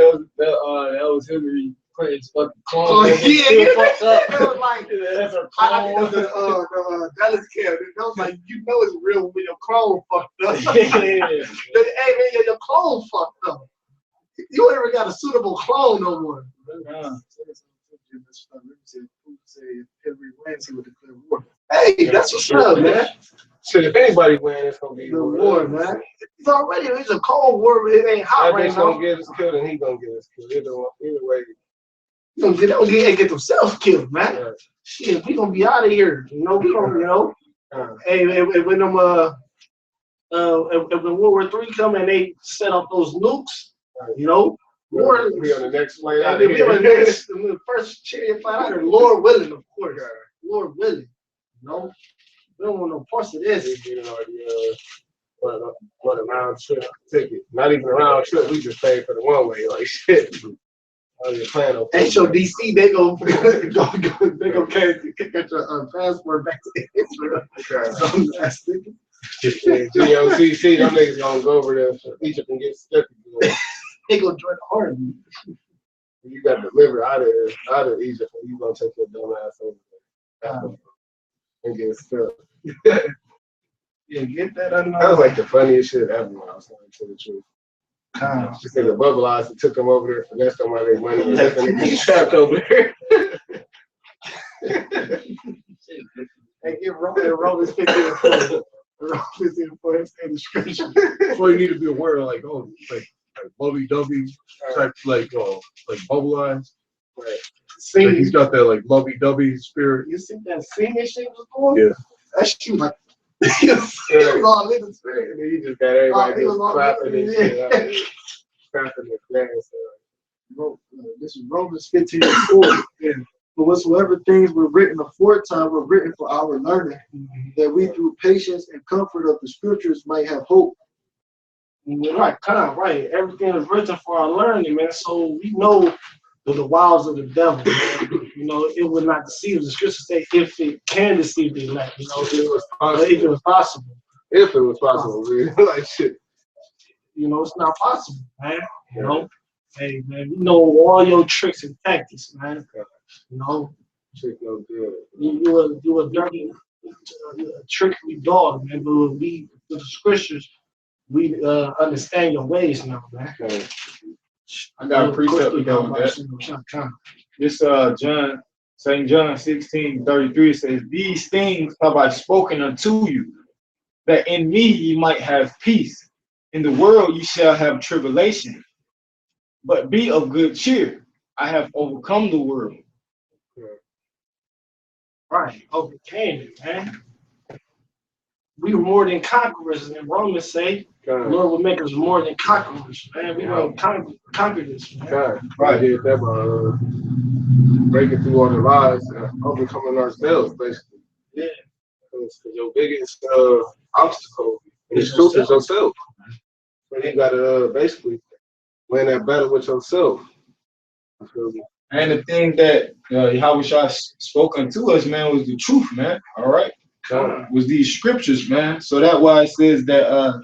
was Hillary Clinton's fucking clone? Oh, yeah. That was like, That's her I clone. think it was the Dallas County. That was like, you know it's real when your clone fucked up. Yeah. Hey man, your clone fucked up. You ain't ever got a suitable clone no more. Hey, that's what's up, man. So if anybody wins, it's gonna be The war, man. It's a cold war. It ain't hot that right bitch now. gonna get us killed, and he gonna get us killed. Either way. They don't get themselves killed, man. Right. Shit, we gonna be out of here. You know, we gonna, you know. Hey, when them when World War III come and they set up those nukes, you know, Lord, We'll be on the next flight out they'll of be on the here. next, the first chariot flight out of here, Lord willing, of course. Lord willing. You know, we don't want no parts of this. What a round trip ticket. Not even a round trip, we just paid for the one way, like shit. HODC, they go get your passport back to Israel. GOCC, them niggas gonna go over there so Egypt and get stuck. They gonna join the army. You got delivered out of Egypt, and you gonna take your dumb ass over there and get stuck. Yeah, get that. That was like the funniest shit ever when I was telling you the truth. This nigga bubbleized and took them over there, finessed them while they money and left them trapped over there. And give Romans 15:4. Romans 15:4 in the scripture. That's why you need to be aware of, like, oh, like lovey-dovey type, like bubble eyes. Right. See, Like he's got that like lovey-dovey spirit. you see that singing shit was going? Yeah. That shit was like, he was all in the spirit. And then he just got everybody he was just all clapping in and it. shit. Clapping the glass. This is Romans 15:4. For whatsoever things were written aforetime were written for our learning, that we through patience and comfort of the scriptures might have hope. Right, right. Everything is written for our learning, man. So we know the wiles of the devil, man. You know, it will not deceive. The scriptures say if it can deceive the elect, you know, if it was possible. If it was possible, really. Like shit. You know, it's not possible, man. You know, hey, man, we know all your tricks and tactics, man. You know, Shit no good. you a dirty, trickery dog, man. But we, with the scriptures, we understand your ways now, man. Okay. I got a precept to go with that. This St. John 16:33 says, "These things have I spoken unto you, that in me ye might have peace. In the world ye shall have tribulation, but be of good cheer. I have overcome the world." Right, overcame it, man. We were more than conquerors, and Romans say, the Lord will make us more than conquerors, man. We don't conquer this, man. God, right. Did that by breaking through all the lies and overcoming ourselves, basically. Yeah. Because your biggest obstacle in the truth is yourself. So you gotta basically win that battle with yourself. And the thing that Yahawah spoken to us, man, was the truth, man. All right, was these scriptures, man. So that's why it says that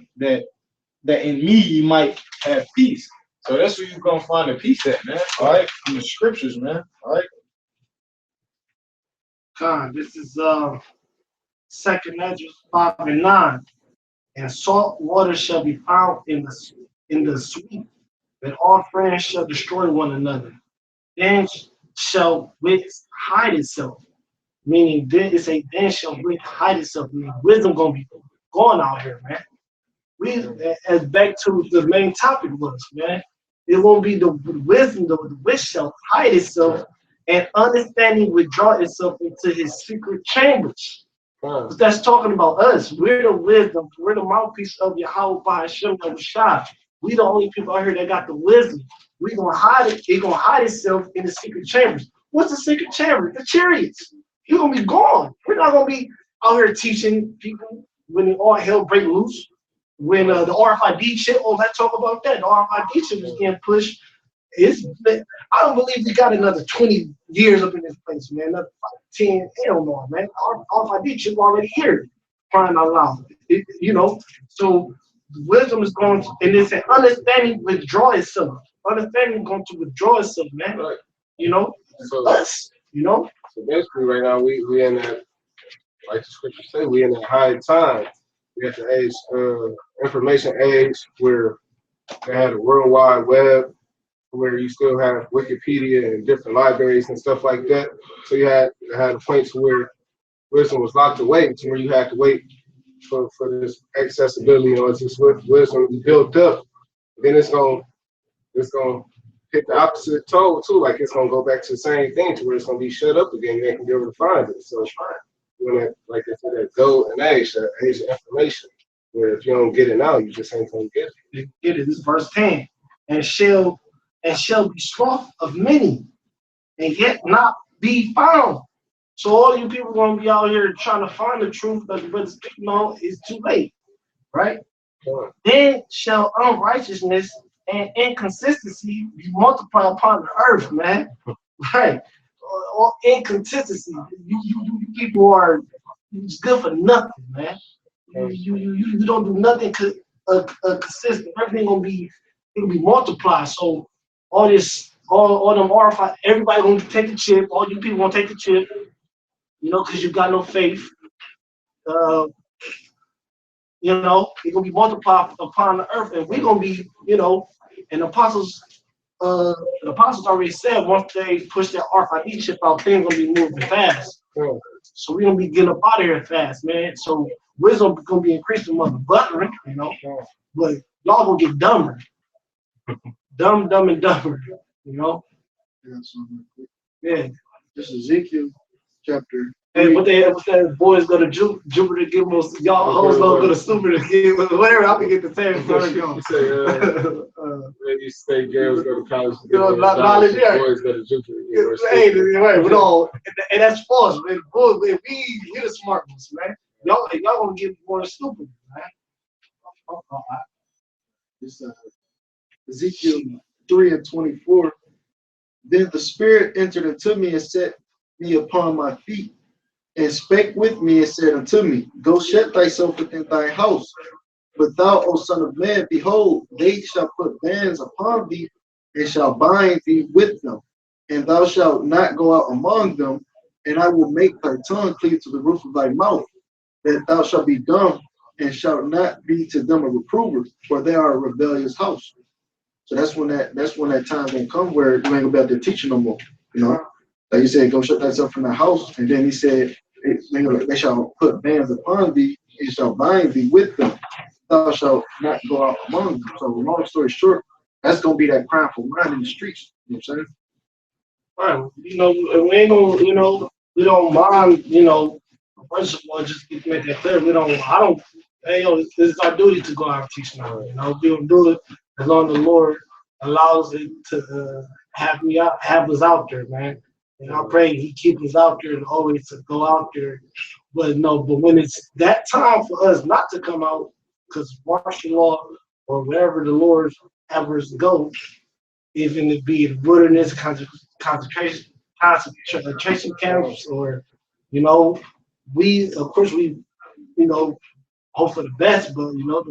that in me you might have peace. So that's where you're gonna find the peace at, man. All right, from the scriptures, man. All right. God, this is 2 Ezra 5:9. And salt water shall be found in the sweet, and all friends shall destroy one another. Then shall wit hide itself. Meaning then shall wit hide itself. Meaning wisdom gonna be gone out here, man. As back to the main topic was, man. It won't be the wisdom, the wit shall hide itself, and understanding withdraw itself into his secret chambers. But that's talking about us. We're the wisdom. We're the mouthpiece of Yahawah by Hashem Yahushua. We the only people out here that got the wisdom. We gonna hide it. It's gonna hide itself in the secret chambers. What's the secret chamber? The chariots. You're gonna be gone. We're not gonna be out here teaching people when all hell break loose. When the RFID chip, let's talk about that. The RFID chip is getting pushed. I don't believe we got another 20 years up in this place, man. Another 10, hell no, man. RFID chip already here, crying out loud. You know, so wisdom is going to, and it's an understanding withdraw itself. Understanding is going to withdraw itself, man. Right. You know, So, us, you know. So basically right now we in that, like the scripture say, we in that high time. We at the age, information age, where they had a World Wide Web, where you still have Wikipedia and different libraries and stuff like that. So you had a point to where wisdom was locked away, to where you had to wait for this accessibility, or this wisdom to be built up. Then it's gonna hit the opposite toe too, like it's gonna go back to the same thing, to where it's gonna be shut up again. You ain't gonna be able to find it. So when that, like they said, that golden age, that age of information, where if you don't get it now, you just ain't gonna get it. Get it. This is verse 10. And shall be sloth of many, and yet not be found. So all you people gonna be out here trying to find the truth, but no, it's too late, right? Sure. Then shall unrighteousness and inconsistency be multiplied upon the earth, man. Right? Or inconsistency. You people are just good for nothing, man. You don't do nothing consistent. Everything gonna be multiplied. So all them RFI, everybody gonna take the chip. All you people gonna take the chip, you know, because you got no faith. you know, it's gonna be multiplied upon the earth, and we're gonna be, you know, and the apostles already said once they push that ark on Egypt out, things gonna be moving fast. So we're gonna be getting up out of here fast, man. So wisdom gonna be increasing among the brethren, you know, but y'all gonna get dumber, dumb and dumber, you know. Yeah. This is Ezekiel chapter. Hey, what that boys go to Jupiter, give us y'all hoes don't go to Jupiter, give whatever. I can get the same story going. Maybe state girls go to college. You know, knowledge there. Boys go to Jupiter University. Hey, wait, no, and that's false, man. Boys, we the smart ones, man. Y'all gonna get more stupid, man. It's Ezekiel 3:24. Then the Spirit entered into me and set me upon my feet, and spake with me and said unto me, Go shut thyself within thy house. But thou, O son of man, behold, they shall put bands upon thee, and shall bind thee with them, and thou shalt not go out among them, and I will make thy tongue cleave to the roof of thy mouth, that thou shalt be dumb, and shalt not be to them a reprover, for they are a rebellious house. So that's when that time gonna come where you ain't gonna be able to teach no more. You know, like you said, go shut thyself in the house, and then he said, they shall put bands upon thee, and shall bind thee with them. Thou shalt not go out among them. So long story short, that's gonna be that crime for mine in the streets. You know what I'm saying? Right. You know, we ain't gonna, you know, we don't mind, you know, first of all, just to make that clear, hey, yo, this is our duty to go out and teach now, you know, we don't do it as long as the Lord allows it to have us out there, man. And I pray He keeps us out there and always to go out there. But when it's that time for us not to come out, because martial law or wherever the Lord ever us to go, even if it be in wilderness, concentration camps, or, you know, of course, you know, hope for the best, but, you know,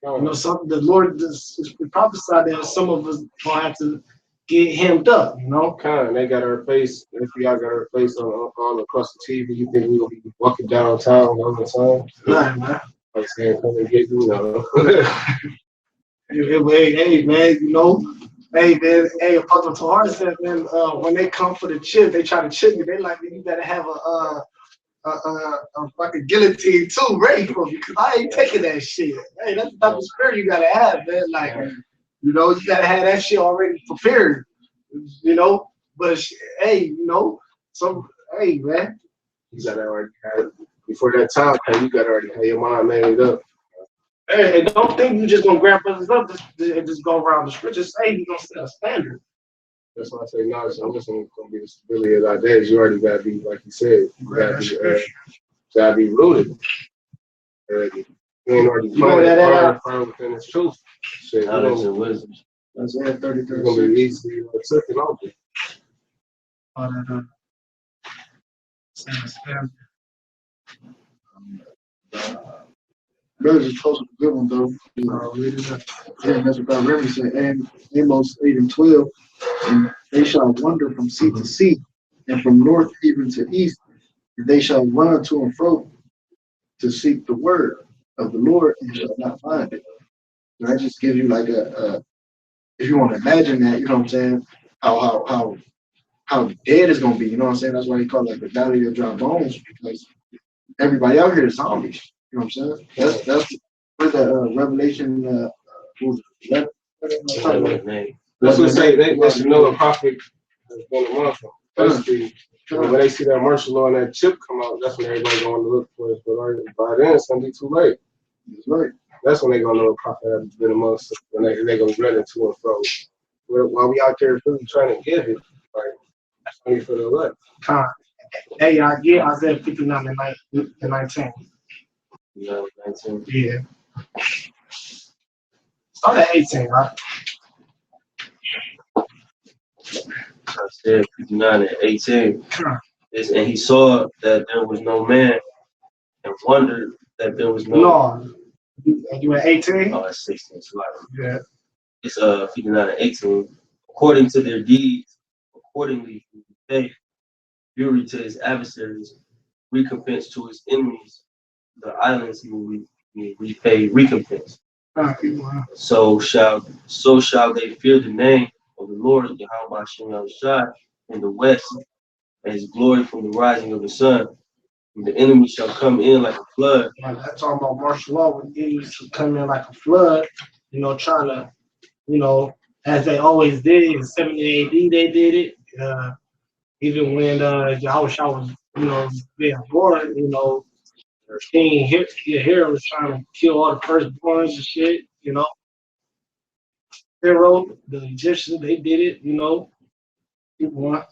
the Lord just prophesied that some of us gonna have to get hemmed up, you know. They got our face. If y'all got our face on all across the TV, you think we gonna be walking downtown all the time? Right, man. Like saying, come and get you, know. Hey, man, you know. Hey, man, Apostle Tahar said, man, when they come for the chip, they try to chip me. They like, you better have a fucking guillotine too ready for me, because I ain't taking that shit. Hey, that's the type of spirit you gotta have, man. Like, you know, you gotta have that shit already prepared, you know. But hey, you know, hey, man, You gotta already have, before that time, you gotta already have your mind made up. Hey, and don't think you just gonna grab brothers up and just go around the street. Just say you gonna set a standard. That's why I say knowledge and wisdom is gonna be the stability of our days. You already gotta be, like you said, you gotta be rooted already. You ain't already firm within its truth. Shit, Knowledge and wisdom. That's it, 33. It's gonna be easily taken off. Brothers is close to a good one though. You know, yeah, that's what Remy said. And Amos 8:12, and they shall wander from sea to sea, and from north even to east, and they shall run to and fro to seek the word of the Lord, and shall not find it. And that just gives you like if you want to imagine that, you know what I'm saying, how dead it's gonna be, you know what I'm saying? That's why they call it like the valley of dry bones, because everybody out here is zombies. You know what I'm saying? That's where the Revelation was it? That's what say they should know a prophet has been among them. Basically, when they see that martial law and that chip come out, that's when everybody going to look for it. But by then, it's gonna be too late. That's right. That's when they gonna know a prophet has been amongst them, and they gonna be running to and fro. While we out there really trying to give it, like only for the elect. Hey, Isaiah 59 and 19. Yeah, 19. Yeah. Start at 18, right? Isaiah 59 and 18. And he saw that there was no man, and wondered that there was no. No. You at 18? Oh, it's 16. So Yeah. it's 59 and 18. According to their deeds, accordingly, they fury to his adversaries, recompense to his enemies. The islands he will repay recompense. So shall they fear the name of the Lord Yahawah Shem Yahushua in the west, and his glory from the rising of the sun. And the enemy shall come in like a flood. That's talking about martial law when enemies should come in like a flood, trying to, as they always did in 70 AD, they did it. Even when Yahawah was, being born, King Hero was trying to kill all the firstborns and shit, Pharaoh, the Egyptians, they did it, People want.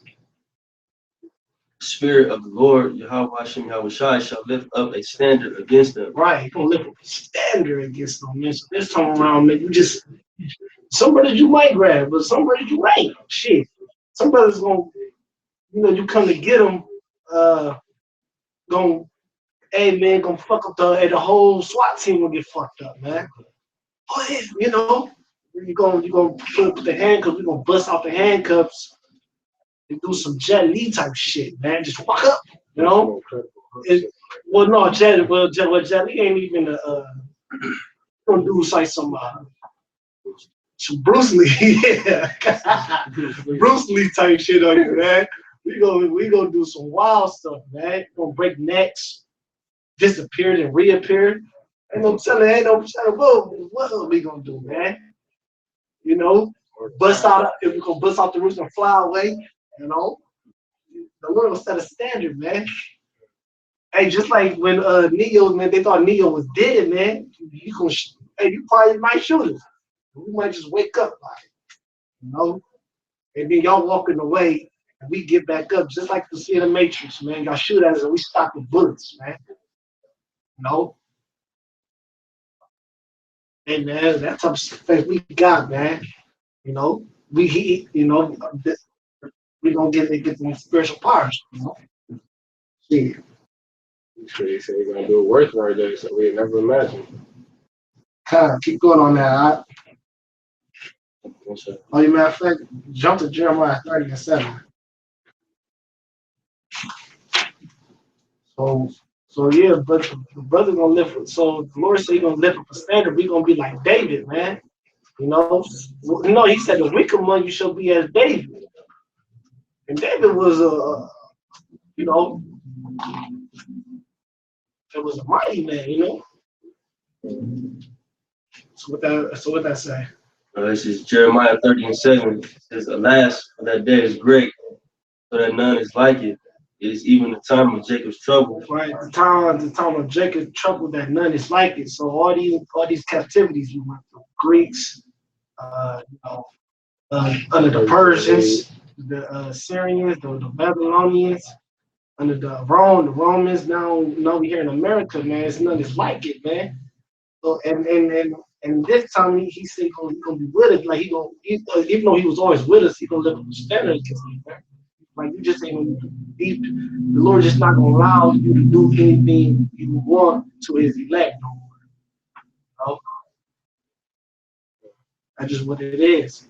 Spirit of the Lord, Yahawah Shem Yahushua, shall lift up a standard against them. Right, he's gonna lift up a standard against them, man. So this time around, man, some brothers you might grab, but some brothers you ain't. Shit. Some brothers gonna, you come to get them, gonna fuck up the whole SWAT team will get fucked up, man. But you're gonna put the handcuffs, we're gonna bust out the handcuffs and do some Jet Li type shit, man. Just walk up, no, Jet Li ain't even gonna do like some Bruce Lee, yeah, Bruce Lee type shit on you, man. We gonna do some wild stuff, man. Gonna break necks, disappeared and reappeared. Ain't no telling what we gonna do, man. Bust out if we gonna bust out the roof and fly away, the Lord will set a standard, man. Hey, just like when Neo, man, they thought Neo was dead, man. You probably might shoot us. We might just wake up, and then y'all walking away, and we get back up, just like the scene of the Matrix, man. Y'all shoot at us, and we stop the bullets, man. Hey, man, that type of faith we got, man. We gonna get some spiritual powers, Yeah. He said he's gonna do it worse right there, so we never imagined. Keep going on that. Matter of fact, jump to Jeremiah 30:7. So yeah, but the brother gonna lift. So the Lord said He's gonna lift up a standard. We gonna be like David, man. He said the weak among you shall be as David. And David was it was a mighty man, So what that say? This is Jeremiah 30:7. It says, alas, for that day is great, so that none is like it. It is even the time of Jacob's trouble. Right, the time of Jacob's trouble that none is like it. So all these captivities we went through, Greeks, under the Persians, the Syrians, the Babylonians, under the Romans. Now we here in America, man. It's none is like it, man. So and this time he said he's gonna be with us. Like even though he was always with us, he's gonna live up the standard against us, man. Like you just ain't gonna the Lord just not gonna allow you to do anything you want to His elect no more. That's just what it is.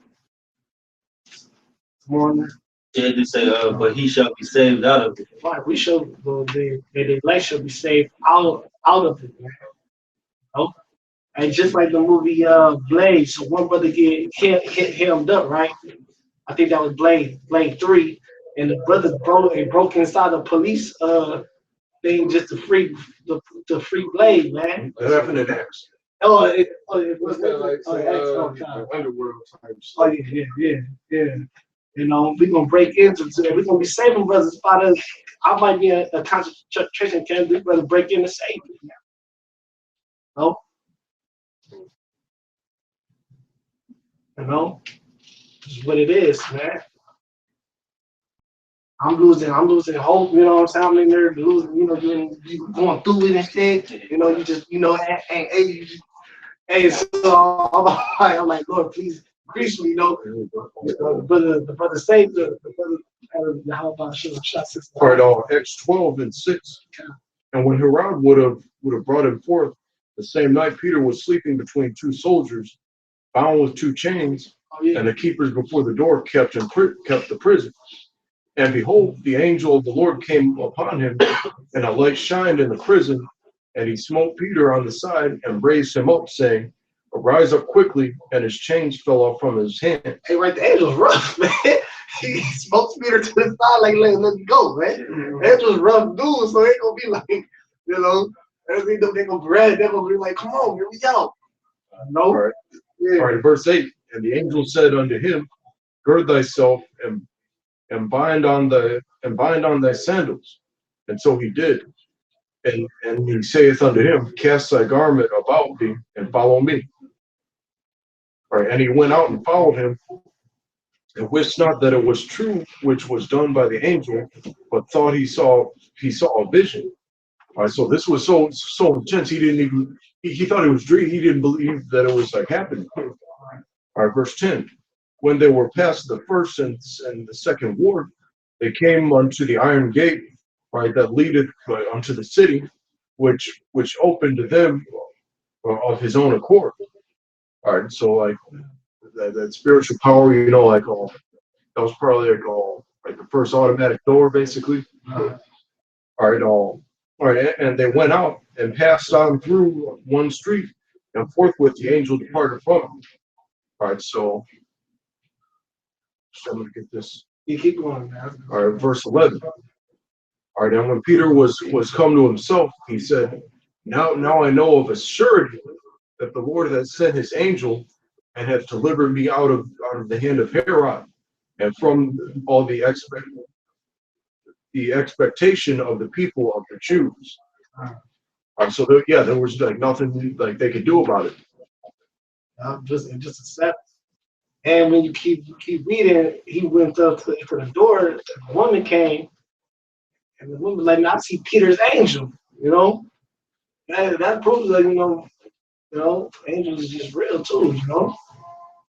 More on that. Yeah, they say, but he shall be saved out of it. Right, we shall the elect shall be saved out of it, man. And just like the movie Blade, so one brother get hemmed up, right? I think that was Blade 3, and the brother broke inside the police thing just to free Blade, man. That happened in X. It was Underworld type stuff. Oh yeah. We're gonna break into today. We're gonna be saving brothers. I might be a concentration camp. This brother break in and save me now. This is what it is, man. I'm losing hope, you know what I'm saying? I'm in there losing, you going through it and shit. You just, hey, so I'm like, Lord, please increase me, The brother saved the brother, how about shot 6. All right, Acts 12:6. And when Herod would have brought him forth, the same night Peter was sleeping between two soldiers, bound with two chains, and the keepers before the door kept the prison. And behold, the angel of the Lord came upon him, and a light shined in the prison, And he smote Peter on the side and raised him up, saying, "Arise up quickly," and his chains fell off from his hand. Hey, right, the angel's rough, man. He smokes Peter to the side like, let's go, man. Angel's rough dude, so it gonna be like, they're gonna bread, they're gonna be like, come on, here we go. No. All right. Yeah. All right, verse 8. And the angel said unto him, Gird thyself and bind on thy sandals. And so he did. And he saith unto him, Cast thy garment about thee and follow me. All right, and he went out and followed him, and wist not that it was true which was done by the angel, but thought he saw a vision. All right, so this was so intense. He didn't even he thought it was dream. He didn't believe that it was like happening. All right, verse 10. When they were past the first and the second ward, they came unto the iron gate, right, that leadeth unto the city, which opened to them of his own accord. All right, so like that spiritual power, like that was probably like the first automatic door, basically. All right, and they went out and passed on through one street, and forthwith the angel departed from him. All right, so I'm gonna get this. You keep going, man. All right, verse 11. All right, and when Peter was come to himself, he said, Now I know of a surety that the Lord hath sent his angel and hath delivered me out of the hand of Herod, and from all the expectation of the people of the Jews. All right, so there was like nothing like they could do about it. Just accept. And when you keep reading, he went up to the door. And the woman came, and the woman was like, "I see Peter's angel." That proves that angels is just real too.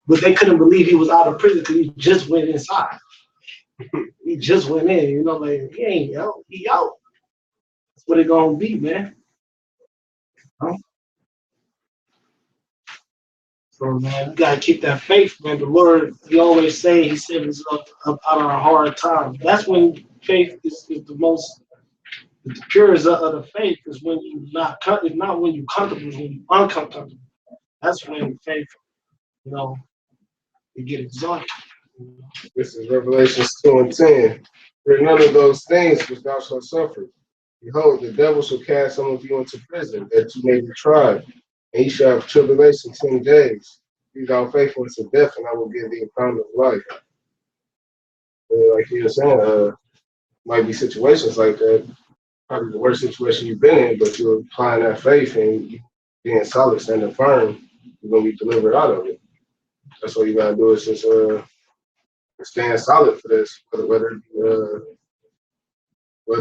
But they couldn't believe he was out of prison because he just went inside. He just went in. Like he ain't out. He out. That's what it gonna be, man. So man, we gotta keep that faith, man. The Lord, He always say, He sends us up out of our hard times. That's when faith is the most, the purest of the faith is when you not when you comfortable, it's when you uncomfortable. That's when faith, you get exalted. This is Revelation 2:10. For none of those things which thou shalt suffer. Behold, the devil shall cast some of you into prison, that you may be tried. And ye shall have tribulation 10 days. Be thou faithful unto death, and I will give thee a crown of life. Like you were saying, might be situations like that. Probably the worst situation you've been in, but you're applying that faith and you being solid, standing firm, you're going to be delivered out of it. That's what you got to do, is just stand solid for this, whether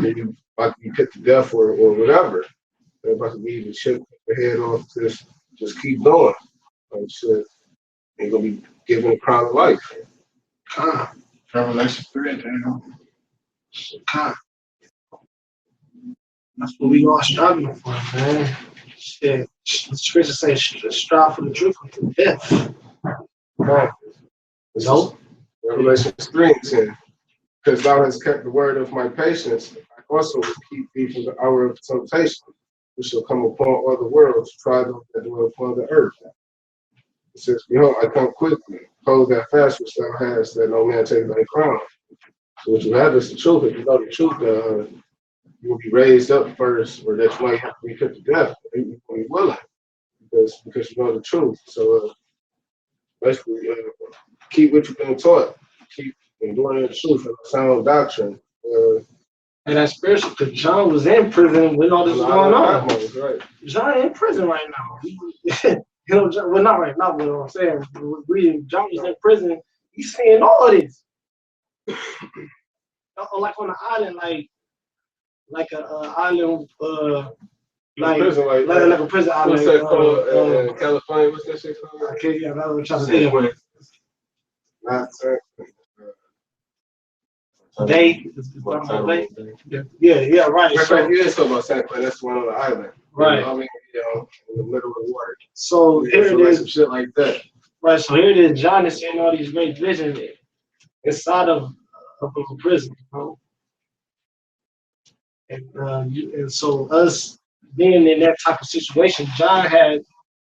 you about to be put to death or whatever. They're about to be to chip the head off, just keep going. Like shit, you're gonna be given a crown of life. Revelation 3:10. That's what we all struggling for, man. Shit. The scripture says, strive for the truth until death. Right. Nope. Revelation 3:10. Because thou hast kept the word of my patience, I also will keep thee from the hour of temptation, which shall come upon all the world to try them that dwell upon the earth. It says, Behold, I come quickly. Hold that fast which thou hast, that no man take thy crown. So what you have is the truth. If you know the truth, you will be raised up first, or that you might have to be put to death. You will be willing, because you know the truth. So basically, keep what you've been taught. Keep enduring the truth and the sound doctrine. And that's spiritual, because John was in prison when all this was going on. Right. John in prison right now. Well, not right now, but what I'm saying, John was in prison. He's seeing all of this. Like on an island, like a island, like a prison island. What's that called in California? What's that shit called? Okay, yeah, that's what I'm trying to say. Not They, yeah, right. So, you didn't talk about San Quentin. That's the one on the island. Right. I mean, in the middle of the water. So here it is. Some shit like that. Right. So here it is. John is seeing all these great visions inside of a prison. And so us being in that type of situation, John had,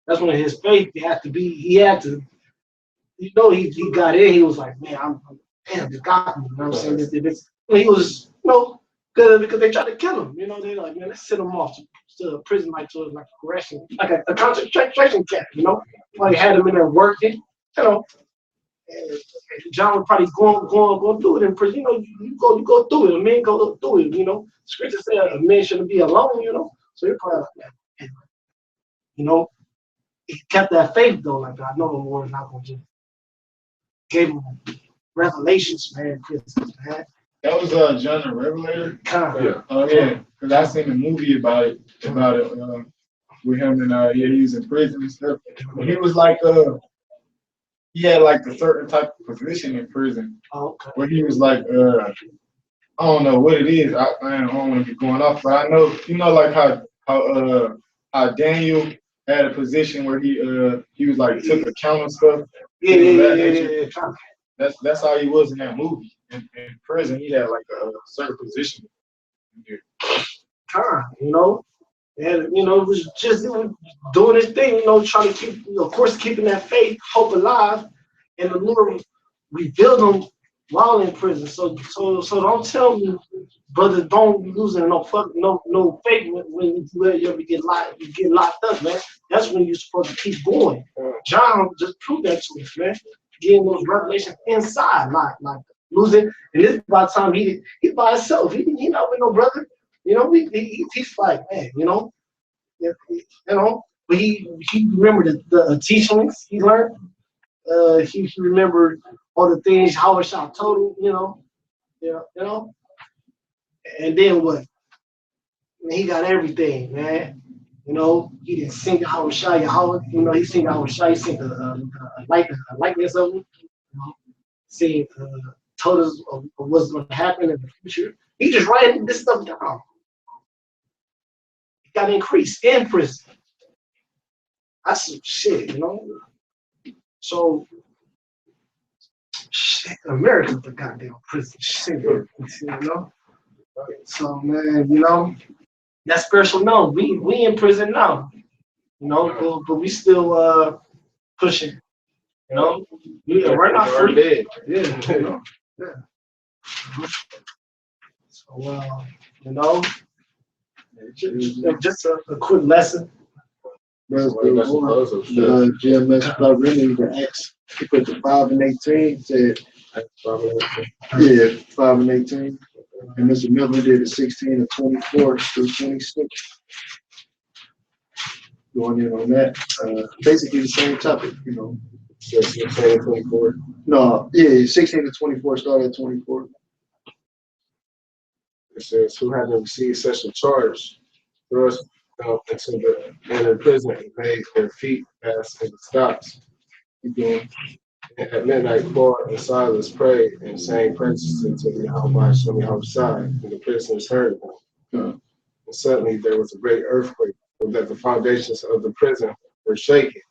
that's when his faith had to be, he had to, he got in, he was like, man, damn, this got me, you know what I'm saying? He was, good because they tried to kill him, they're like, man, let's send him off to a prison, like a correction, like a concentration camp, Like had him in there working, and John was probably going through it in prison, you go through it, a man go through it, Scripture said a man shouldn't be alone, so you're probably like, man, he kept that faith though, like I know the Lord is not gonna just gave him revelations, man, man. That was John the Revelator. Yeah. Oh yeah, because I seen a movie about it with him and he was in prison and stuff. And he was like he had like a certain type of position in prison where he was like I don't know what it is. I don't want to be going off, but I know like how Daniel had a position where he was like took account of stuff. Yeah. That's how he was in that movie. In prison, he had like a certain position. And it was just doing his thing, trying to keep, of course, keeping that faith, hope alive, and the Lord revealed him while in prison. So don't tell me, brother, don't be losing no faith when you ever get locked up, man. That's when you're supposed to keep going. John just proved that to us, man. Getting those revelations inside, like losing. And this by the time he by himself. He not with no brother. He's like, man, but he remembered the teachings he learned. He remembered all the things Yahawah told him, and then what? He got everything, man. He didn't sing Yahawah, he sing Yahawah, he sing a likeness of him, seeing told us of what's going to happen in the future. He just writing this stuff down. He got increased in prison. That's some shit, So, shit, America's the goddamn prison. Shit, So, man, that spiritual no. We in prison now, but we still pushing. We're not free. Yeah. So, just a quick lesson. The GMS Club really the X. He put the 5 and 18. Said, 5 and 18. And Mr. Miller did the 16 and 24 through 26. Going in on that. Basically the same topic, 16 and 24. No, yeah, 16 to 24 started at 24. It says, who having received such a charge, thrust them into the inner prison and made their feet fast in the stocks. Keep going. And at midnight, Paul and Silas prayed and sang praises unto the Yahawah side, and the prisoners heard them. And suddenly there was a great earthquake, so that the foundations of the prison were shaken.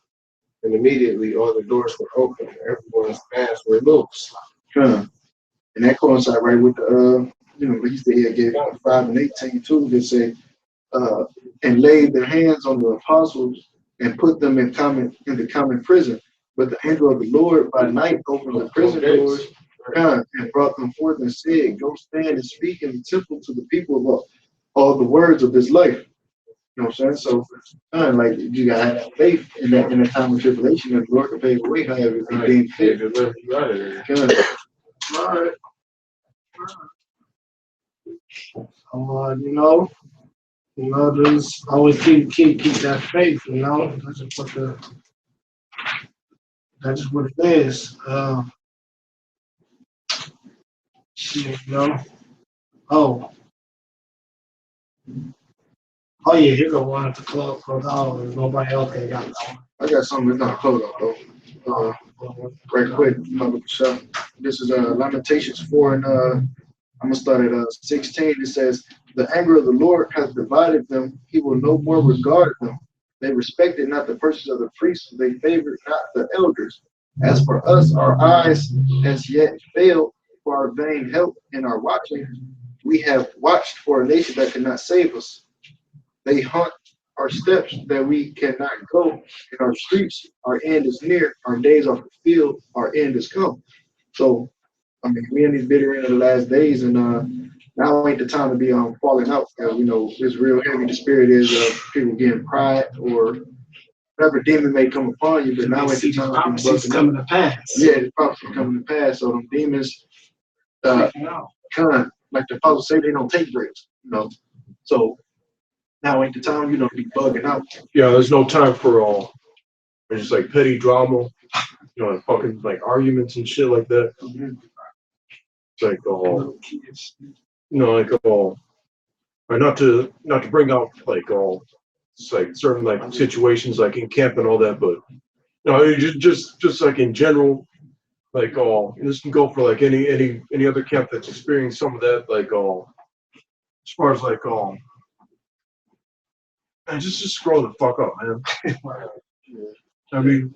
And immediately all the doors were open, and everyone's bands were loose. And that coincides right with the he said he gave 5 and 18 too. They say and laid their hands on the apostles and put them in the common prison. But the angel of the Lord by night opened the prison doors and brought them forth and said, go stand and speak in the temple to the people about all the words of this life. You know what I'm saying? So like you gotta have faith in the time of tribulation, and the Lord can pave the way, however it's being fit. All right. Just always keep that faith, That's just what it is. Oh yeah, here go one at the close out. Nobody else can got that one. I got something that's not close out though. Right quick, this is Lamentations 4 and I'm gonna start at 16. It says, the anger of the Lord has divided them, he will no more regard them. They respected not the persons of the priests, they favored not the elders. As for us, our eyes has yet failed for our vain help in our watching. We have watched for a nation that could not save us. they hunt our steps that we cannot go in our streets. Our end is near. Our days are fulfilled. Our end is come. So, I mean, we in these bitter end of the last days, and now ain't the time to be falling out. You know, it's real heavy. The spirit is people getting pride or whatever demon may come upon you, but now ain't the time to be prophecies busting coming up. to pass. Yeah, the prophecy coming to pass. So them demons, kind of like the apostle say, they don't take breaks. You know, so now ain't the time, you know, to be bugging out. Yeah, there's no time for there's just like petty drama, you know, and fucking like arguments and shit like that. It's like you know, like or not to bring out like it's like certain like situations like in camp and all that, but you know, just like in general, like this can go for like any other camp that's experienced some of that, like as far as like man, just grow the fuck up, man. I mean,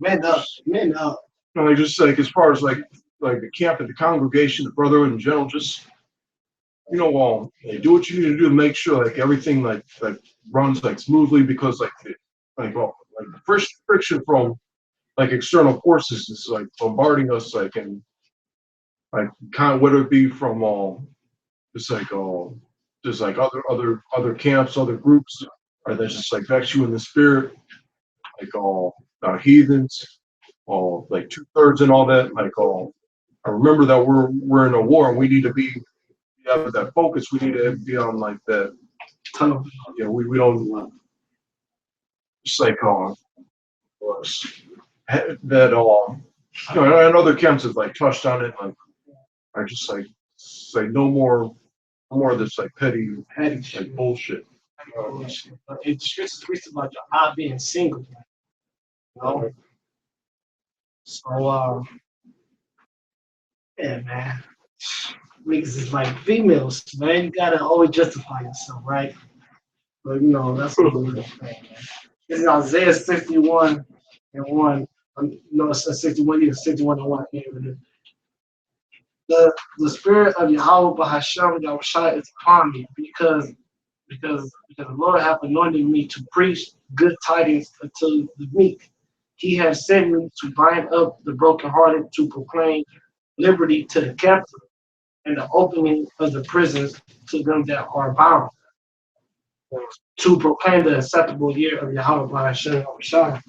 Men up. No, like just like as far as like the camp and the congregation, the brotherhood in general, just you know, do what you need to do to make sure like everything like runs like smoothly, because like the first friction from like external forces is like bombarding us, like, and like kind of whether it be from just like other camps, other groups, or that just like vex you in the spirit, like heathens, like 2/3 and all that. Like I remember that we're in a war and we need to have that focus. We need to be on like that tunnel. Yeah, we don't just like that you know, and other camps have like touched on it. Like I just like say no more of this like petty like bullshit. It's just about your eye being single. You know? So yeah, man. Niggas is like females, man. You gotta always justify yourself, right? But you know, that's what we're saying, man. This is Isaiah 61 and 1. No, it's 61, yeah, 61 and 1. The spirit of Yahawah Bahasham Yahushua is upon me because the Lord hath anointed me to preach good tidings unto the meek. He has sent me to bind up the brokenhearted, to proclaim liberty to the captive, and the opening of the prisons to them that are bound, to proclaim the acceptable year of Yahawah Bahasham Yahushua.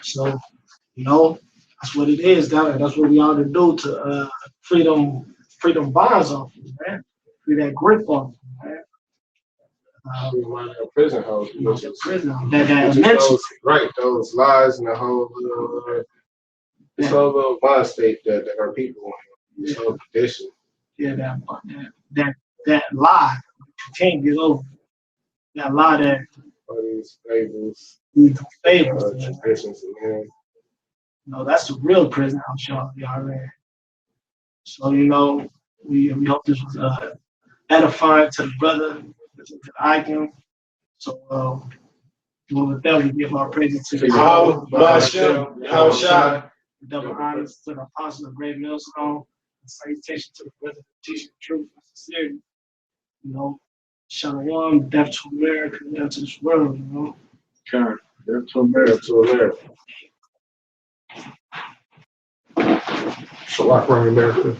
So, you know, that's what it is, that's what we ought to do to freedom bonds off you, man. Free that grip off you, man. Prison house, those lies and the whole this whole little mind state that our people want, this whole condition. Yeah, that lie, you can't get over. That lie that All these fables, traditions, man. No, that's the real prison house, y'all read. So, you know, we hope this was edifying to the brother, to the icon. So, with that, we give our praises to Yahawah Bahasham Yahushua. Double honors to the apostle of Great Millstone. Salutation to the brother teaching the truth and sincerity. You know, Shalom, death to America, death to this world, you know. God, death to America. So like we're in America.